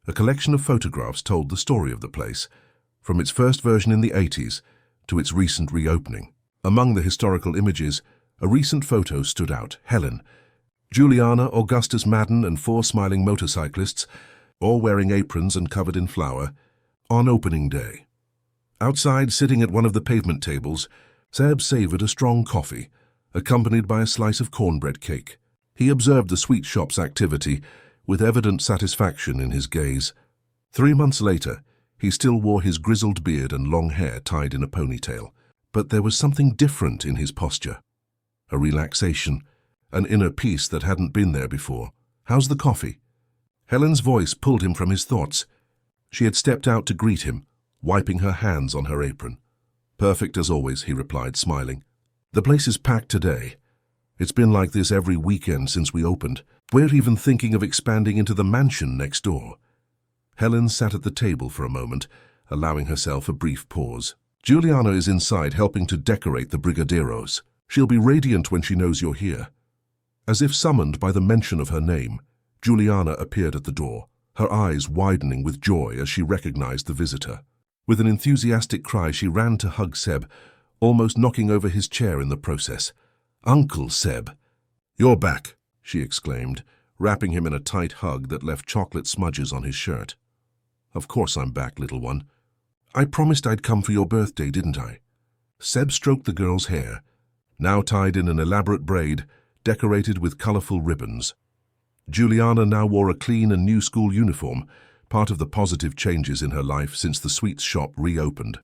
a collection of photographs told the story of the place, from its first version in the 80s to its recent reopening. Among the historical images, a recent photo stood out: Helen, Juliana, Augustus Madden, and 4 smiling motorcyclists, all wearing aprons and covered in flour, on opening day. Outside, sitting at one of the pavement tables, Seb savored a strong coffee, accompanied by a slice of cornbread cake. He observed the sweet shop's activity with evident satisfaction in his gaze. 3 months later, he still wore his grizzled beard and long hair tied in a ponytail, but there was something different in his posture. A relaxation, an inner peace that hadn't been there before. "How's the coffee?" Helen's voice pulled him from his thoughts. She had stepped out to greet him, wiping her hands on her apron. "Perfect as always," he replied, smiling. "The place is packed today. It's been like this every weekend since we opened. We're even thinking of expanding into the mansion next door." Helen sat at the table for a moment, allowing herself a brief pause. "Juliana is inside helping to decorate the brigadeiros. She'll be radiant when she knows you're here." As if summoned by the mention of her name, Juliana appeared at the door, her eyes widening with joy as she recognized the visitor. With an enthusiastic cry, she ran to hug Seb, almost knocking over his chair in the process. "Uncle Seb." "You're back," she exclaimed, wrapping him in a tight hug that left chocolate smudges on his shirt. "Of course I'm back, little one. I promised I'd come for your birthday, didn't I?" Seb stroked the girl's hair, now tied in an elaborate braid, decorated with colorful ribbons. Juliana now wore a clean and new school uniform, part of the positive changes in her life since the sweets shop reopened.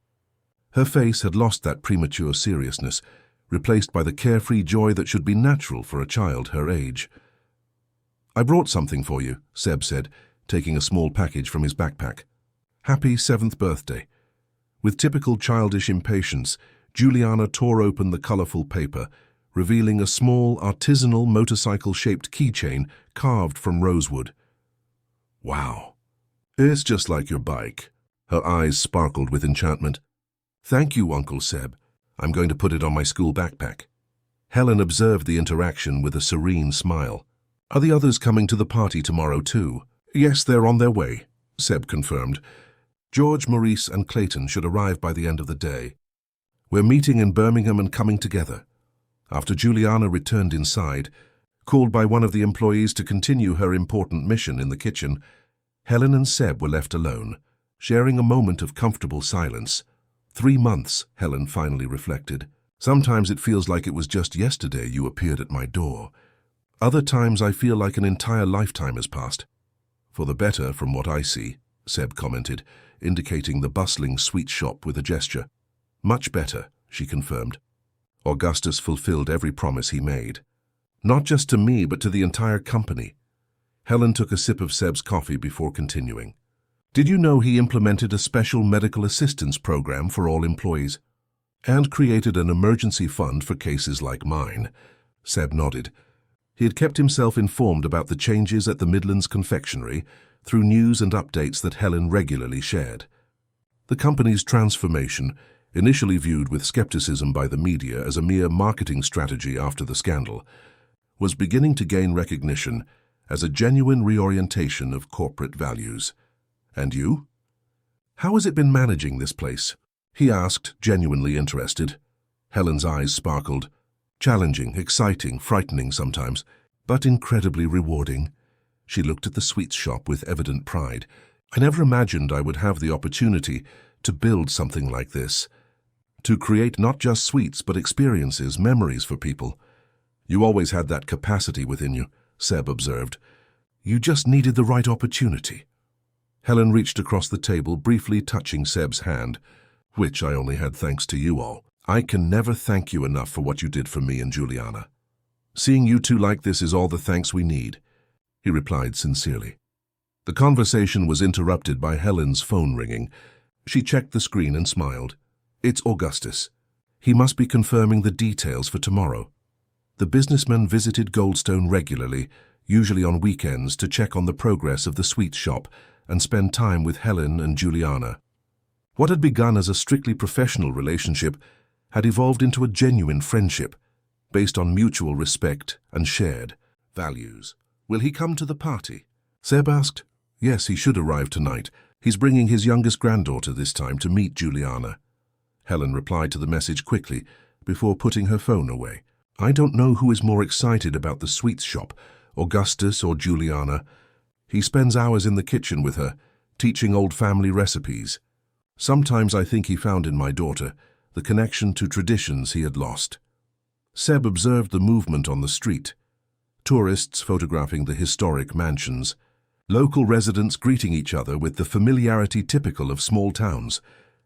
Her face had lost that premature seriousness, replaced by the carefree joy that should be natural for a child her age. "I brought something for you," Seb said, taking a small package from his backpack. "Happy 7th birthday." With typical childish impatience, Juliana tore open the colorful paper, revealing a small, artisanal motorcycle-shaped keychain carved from rosewood. "Wow, it's just like your bike." Her eyes sparkled with enchantment. "Thank you, Uncle Seb. I'm going to put it on my school backpack." Helen observed the interaction with a serene smile. "Are the others coming to the party tomorrow too?" "Yes, they're on their way," Seb confirmed. "George, Maurice, and Clayton should arrive by the end of the day. We're meeting in Birmingham and coming together." After Juliana returned inside, called by one of the employees to continue her important mission in the kitchen, Helen and Seb were left alone, sharing a moment of comfortable silence. 3 months, Helen finally reflected. "Sometimes it feels like it was just yesterday you appeared at my door. Other times I feel like an entire lifetime has passed." "For the better, from what I see," Seb commented, indicating the bustling sweet shop with a gesture. "Much better," she confirmed. Augustus fulfilled every promise he made. Not just to me, but to the entire company. Helen took a sip of Seb's coffee before continuing. "Did you know he implemented a special medical assistance program for all employees? And created an emergency fund for cases like mine?" Seb nodded. He had kept himself informed about the changes at the Midlands Confectionery through news and updates that Helen regularly shared. The company's transformation, initially viewed with skepticism by the media as a mere marketing strategy after the scandal, was beginning to gain recognition as a genuine reorientation of corporate values. "And you? How has it been managing this place?" he asked, genuinely interested. Helen's eyes sparkled. "Challenging, exciting, frightening sometimes, but incredibly rewarding." She looked at the sweets shop with evident pride. "I never imagined I would have the opportunity to build something like this, to create not just sweets but experiences, memories for people. You always had that capacity within you, Seb observed. You just needed the right opportunity. Helen reached across the table, briefly touching Seb's hand, which I only had thanks to you all. I can never thank you enough for what you did for me and Juliana. Seeing you two like this is all the thanks we need, he replied sincerely. The conversation was interrupted by Helen's phone ringing. She checked the screen and smiled. It's Augustus. He must be confirming the details for tomorrow. The businessman visited Goldstone regularly, usually on weekends, to check on the progress of the sweets shop and spend time with Helen and Juliana. What had begun as a strictly professional relationship had evolved into a genuine friendship, based on mutual respect and shared values. Will he come to the party? Seb asked. Yes, he should arrive tonight. He's bringing his youngest granddaughter this time to meet Juliana. Helen replied to the message quickly, before putting her phone away. I don't know who is more excited about the sweets shop, Augustus or Juliana. He spends hours in the kitchen with her, teaching old family recipes. Sometimes I think he found in my daughter the connection to traditions he had lost. Seb observed the movement on the street. Tourists photographing the historic mansions. Local residents greeting each other with the familiarity typical of small towns.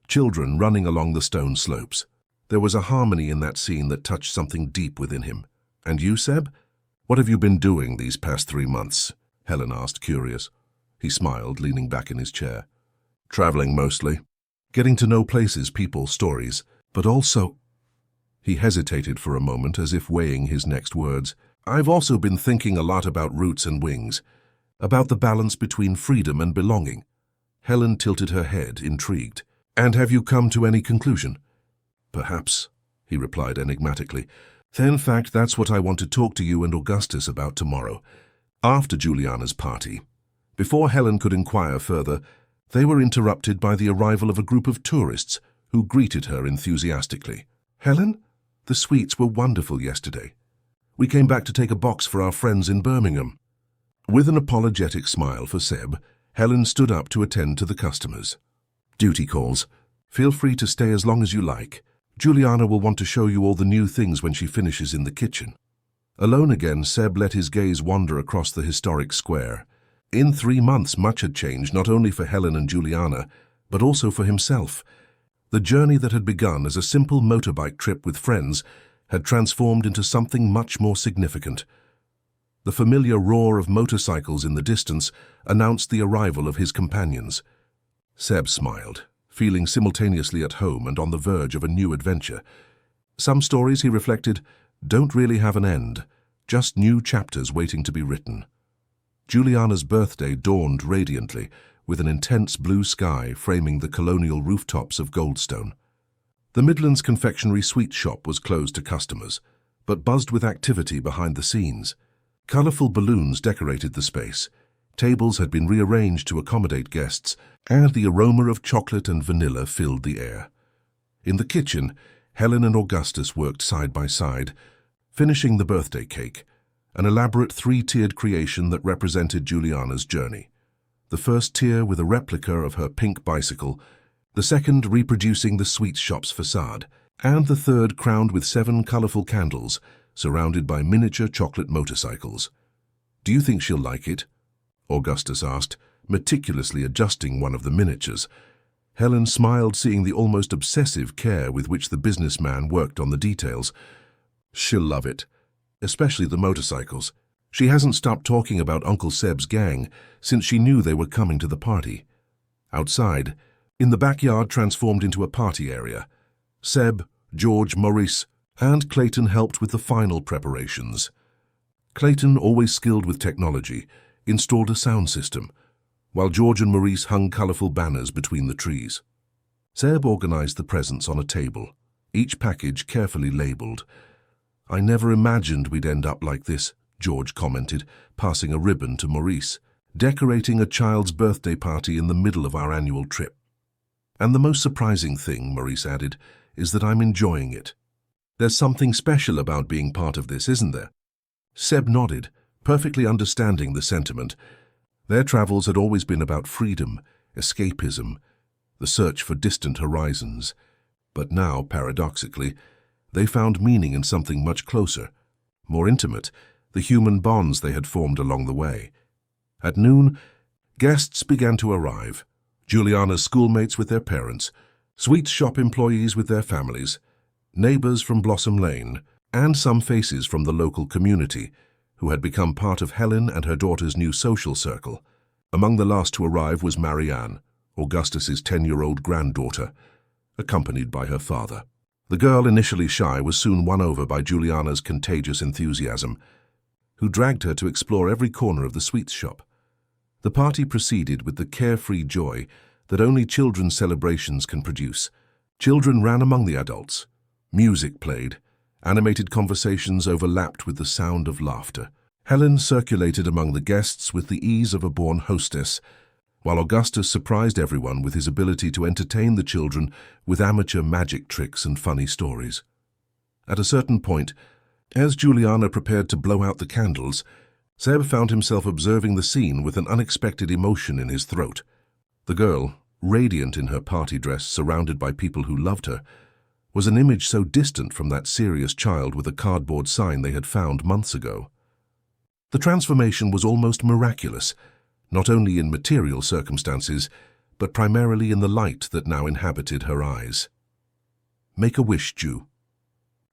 Children running along the stone slopes. There was a harmony in that scene that touched something deep within him. And you, Seb? What have you been doing these past 3 months? Helen asked, curious. He smiled, leaning back in his chair. Traveling mostly. Getting to know places, people, stories. But also... He hesitated for a moment, as if weighing his next words. I've also been thinking a lot about roots and wings. About the balance between freedom and belonging. Helen tilted her head, intrigued. And have you come to any conclusion? Perhaps, he replied enigmatically. Then, in fact, that's what I want to talk to you and Augustus about tomorrow, after Juliana's party. Before Helen could inquire further, they were interrupted by the arrival of a group of tourists who greeted her enthusiastically. Helen, the sweets were wonderful yesterday. We came back to take a box for our friends in Birmingham. With an apologetic smile for Seb, Helen stood up to attend to the customers. Duty calls. Feel free to stay as long as you like. Juliana will want to show you all the new things when she finishes in the kitchen. Alone again, Seb let his gaze wander across the historic square. In 3 months, much had changed, not only for Helen and Juliana, but also for himself. The journey that had begun as a simple motorbike trip with friends had transformed into something much more significant. The familiar roar of motorcycles in the distance announced the arrival of his companions. Seb smiled, feeling simultaneously at home and on the verge of a new adventure. Some stories, he reflected, don't really have an end, just new chapters waiting to be written. Juliana's birthday dawned radiantly, with an intense blue sky framing the colonial rooftops of Goldstone. The Midlands confectionery sweet shop was closed to customers, but buzzed with activity behind the scenes. Colourful balloons decorated the space. Tables had been rearranged to accommodate guests, and the aroma of chocolate and vanilla filled the air. In the kitchen, Helen and Augustus worked side by side, finishing the birthday cake, an elaborate 3-tiered creation that represented Juliana's journey. The first tier with a replica of her pink bicycle, the second reproducing the sweets shop's facade, and the third crowned with 7 colourful candles, surrounded by miniature chocolate motorcycles. Do you think she'll like it? Augustus asked, meticulously adjusting one of the miniatures. Helen smiled, seeing the almost obsessive care with which the businessman worked on the details. She'll love it, especially the motorcycles. She hasn't stopped talking about Uncle Seb's gang since she knew they were coming to the party. Outside, in the backyard transformed into a party area, Seb, George, Maurice, and Clayton helped with the final preparations. Clayton, always skilled with technology, installed a sound system, while George and Maurice hung colourful banners between the trees. Seb organised the presents on a table, each package carefully labelled. I never imagined we'd end up like this, George commented, passing a ribbon to Maurice, decorating a child's birthday party in the middle of our annual trip. And the most surprising thing, Maurice added, is that I'm enjoying it. There's something special about being part of this, isn't there? Seb nodded, perfectly understanding the sentiment. Their travels had always been about freedom, escapism, the search for distant horizons. But now, paradoxically, they found meaning in something much closer, more intimate, the human bonds they had formed along the way. At noon, guests began to arrive. Juliana's schoolmates with their parents, sweets shop employees with their families, neighbors from Blossom Lane, and some faces from the local community who had become part of Helen and her daughter's new social circle. Among the last to arrive was Marianne, Augustus's 10-year-old granddaughter, accompanied by her father. The girl, initially shy, was soon won over by Juliana's contagious enthusiasm, who dragged her to explore every corner of the sweets shop. The party proceeded with the carefree joy that only children's celebrations can produce. Children ran among the adults. Music played. Animated conversations overlapped with the sound of laughter. Helen circulated among the guests with the ease of a born hostess, while Augustus surprised everyone with his ability to entertain the children with amateur magic tricks and funny stories. At a certain point, as Juliana prepared to blow out the candles, Seb found himself observing the scene with an unexpected emotion in his throat. The girl, radiant in her party dress, surrounded by people who loved her, was an image so distant from that serious child with a cardboard sign they had found months ago. The transformation was almost miraculous, not only in material circumstances, but primarily in the light that now inhabited her eyes. "Make a wish, Ju,"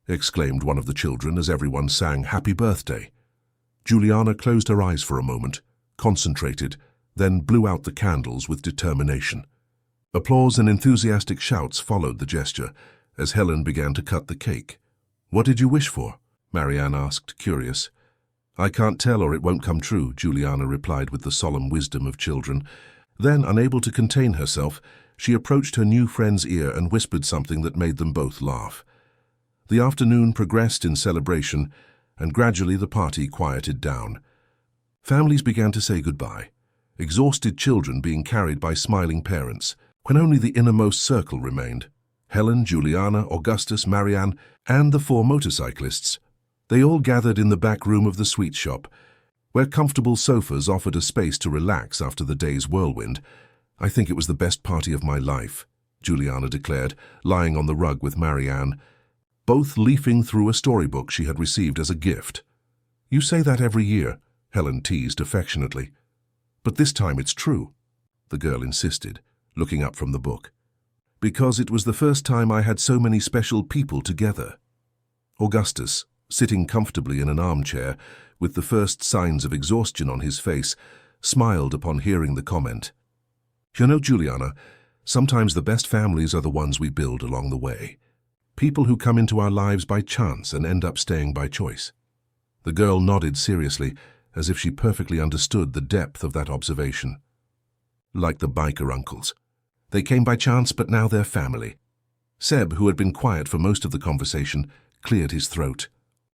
exclaimed one of the children as everyone sang "Happy Birthday." Juliana closed her eyes for a moment, concentrated, then blew out the candles with determination. Applause and enthusiastic shouts followed the gesture as Helen began to cut the cake. "What did you wish for?" Marianne asked, curious. "I can't tell or it won't come true," Juliana replied with the solemn wisdom of children. Then, unable to contain herself, she approached her new friend's ear and whispered something that made them both laugh. The afternoon progressed in celebration, and gradually the party quieted down. Families began to say goodbye, exhausted children being carried by smiling parents, when only the innermost circle remained. Helen, Juliana, Augustus, Marianne, and the 4 motorcyclists. They all gathered in the back room of the sweet shop, where comfortable sofas offered a space to relax after the day's whirlwind. "I think it was the best party of my life," Juliana declared, lying on the rug with Marianne, both leafing through a storybook she had received as a gift. "You say that every year," Helen teased affectionately. "But this time it's true," the girl insisted, looking up from the book. "Because it was the first time I had so many special people together." Augustus, sitting comfortably in an armchair, with the first signs of exhaustion on his face, smiled upon hearing the comment. "You know, Juliana, sometimes the best families are the ones we build along the way. People who come into our lives by chance and end up staying by choice." The girl nodded seriously, as if she perfectly understood the depth of that observation. "Like the biker uncles. They came by chance, but now they're family." Seb, who had been quiet for most of the conversation, cleared his throat.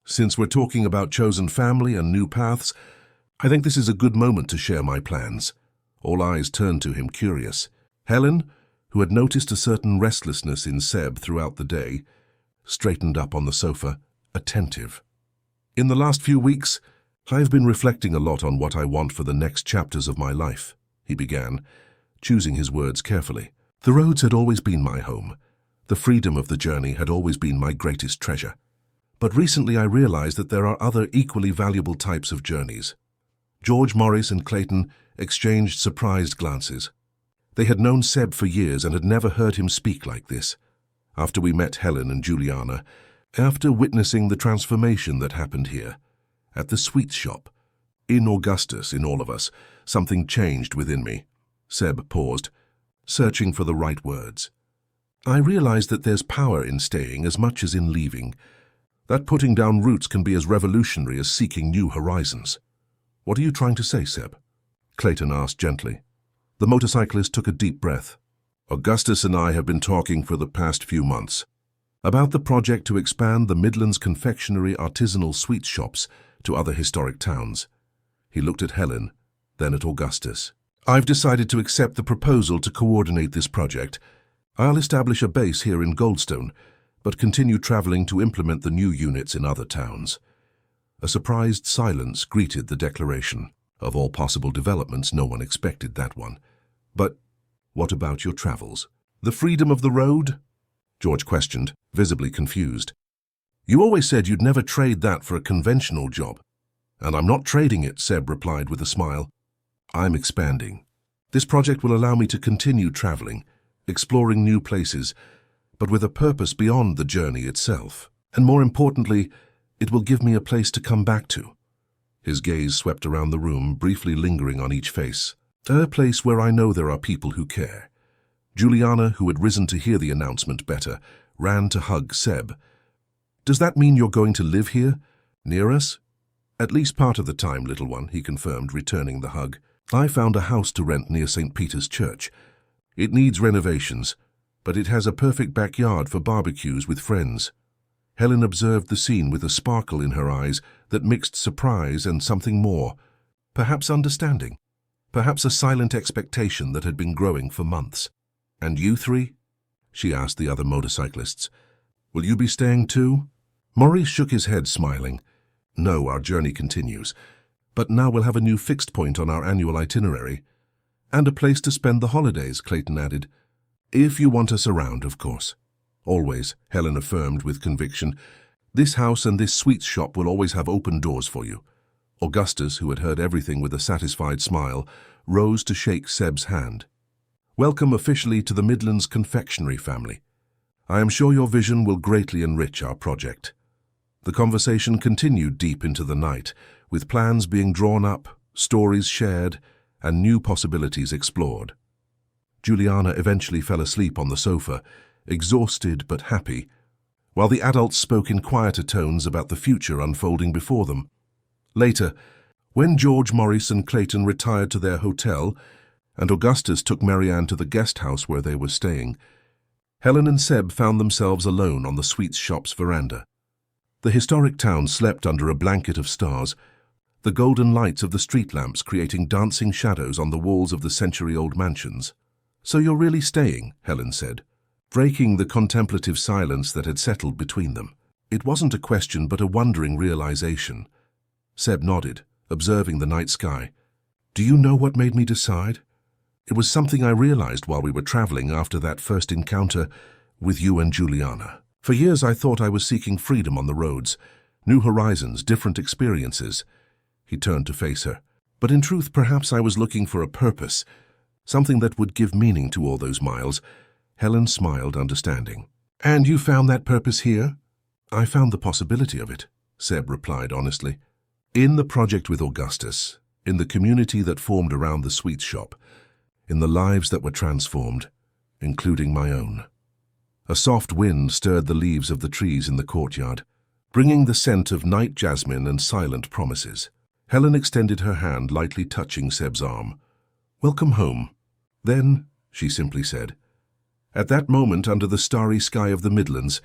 "Since we're talking about chosen family and new paths, I think this is a good moment to share my plans." All eyes turned to him, curious. Helen, who had noticed a certain restlessness in Seb throughout the day, straightened up on the sofa, attentive. "In the last few weeks, I've been reflecting a lot on what I want for the next chapters of my life," he began, choosing his words carefully. "The roads had always been my home. The freedom of the journey had always been my greatest treasure. But recently I realized that there are other equally valuable types of journeys." George, Morris, and Clayton exchanged surprised glances. They had known Seb for years and had never heard him speak like this. After we met Helen and Juliana, after witnessing the transformation that happened here, at the sweets shop, in Augustus, in all of us, something changed within me. Seb paused, searching for the right words. "I realized that there's power in staying as much as in leaving. That putting down roots can be as revolutionary as seeking new horizons." "What are you trying to say, Seb?" Clayton asked gently. The motorcyclist took a deep breath. "Augustus and I have been talking for the past few months about the project to expand the Midlands confectionery artisanal sweet shops to other historic towns." He looked at Helen, then at Augustus. "I've decided to accept the proposal to coordinate this project. I'll establish a base here in Goldstone, but continue traveling to implement the new units in other towns." A surprised silence greeted the declaration. Of all possible developments, no one expected that one. "But what about your travels? The freedom of the road?" George questioned, visibly confused. You always said you'd never trade that for a conventional job. And I'm not trading it, Seb replied with a smile. I'm expanding. This project will allow me to continue traveling, exploring new places, but with a purpose beyond the journey itself. And more importantly, it will give me a place to come back to. His gaze swept around the room, briefly lingering on each face. A place where I know there are people who care. Juliana, who had risen to hear the announcement better, ran to hug Seb. Does that mean you're going to live here? Near us? At least part of the time, little one, he confirmed, returning the hug. I found a house to rent near St. Peter's Church. It needs renovations, but it has a perfect backyard for barbecues with friends. Helen observed the scene with a sparkle in her eyes that mixed surprise and something more. Perhaps understanding. Perhaps a silent expectation that had been growing for months. And you three? She asked the other motorcyclists. Will you be staying too? Maurice shook his head, smiling. No, our journey continues. But now we'll have a new fixed point on our annual itinerary. And a place to spend the holidays, Clayton added. If you want us around, of course. Always, Helen affirmed with conviction. This house and this sweets shop will always have open doors for you. Augustus, who had heard everything with a satisfied smile, rose to shake Seb's hand. Welcome officially to the Midlands Confectionery family. I am sure your vision will greatly enrich our project. The conversation continued deep into the night, with plans being drawn up, stories shared, and new possibilities explored. Juliana eventually fell asleep on the sofa, exhausted but happy, while the adults spoke in quieter tones about the future unfolding before them. Later, when George, Maurice, and Clayton retired to their hotel, and Augustus took Marianne to the guest house where they were staying, Helen and Seb found themselves alone on the sweets shop's veranda. The historic town slept under a blanket of stars, the golden lights of the street lamps creating dancing shadows on the walls of the century-old mansions. So you're really staying, Helen said, breaking the contemplative silence that had settled between them. It wasn't a question but a wondering realization. Seb nodded, observing the night sky. Do you know what made me decide? It was something I realized while we were traveling after that first encounter with you and Juliana. For years I thought I was seeking freedom on the roads, new horizons, different experiences. He turned to face her. But in truth, perhaps I was looking for a purpose, something that would give meaning to all those miles. Helen smiled, understanding. And you found that purpose here? I found the possibility of it, Seb replied honestly. In the project with Augustus, in the community that formed around the sweets shop, in the lives that were transformed, including my own. A soft wind stirred the leaves of the trees in the courtyard, bringing the scent of night jasmine and silent promises. Helen extended her hand, lightly touching Seb's arm. Welcome home. Then, she simply said. At that moment, under the starry sky of the Midlands,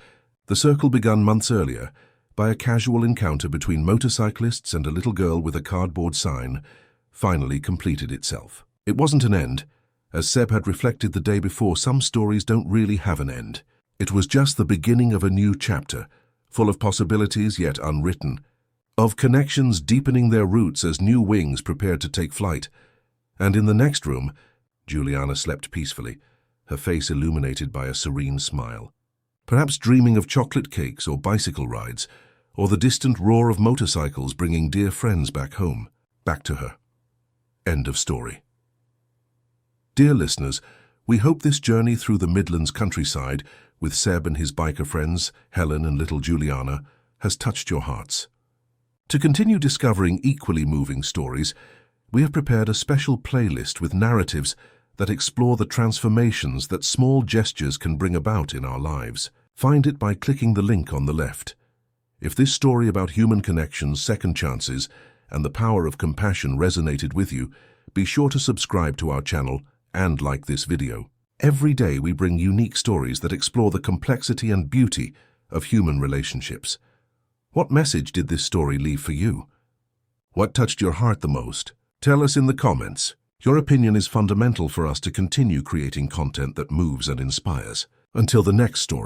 the circle begun months earlier by a casual encounter between motorcyclists and a little girl with a cardboard sign, finally completed itself. It wasn't an end. As Seb had reflected the day before, some stories don't really have an end. It was just the beginning of a new chapter, full of possibilities yet unwritten, of connections deepening their roots as new wings prepared to take flight. And in the next room, Juliana slept peacefully, her face illuminated by a serene smile. Perhaps dreaming of chocolate cakes or bicycle rides, or the distant roar of motorcycles bringing dear friends back home, back to her. End of story. Dear listeners, we hope this journey through the Midlands countryside with Seb and his biker friends, Helen and little Juliana, has touched your hearts. To continue discovering equally moving stories, we have prepared a special playlist with narratives that explore the transformations that small gestures can bring about in our lives. Find it by clicking the link on the left. If this story about human connections, second chances, and the power of compassion resonated with you, be sure to subscribe to our channel and like this video. Every day we bring unique stories that explore the complexity and beauty of human relationships. What message did this story leave for you? What touched your heart the most? Tell us in the comments. Your opinion is fundamental for us to continue creating content that moves and inspires. Until the next story.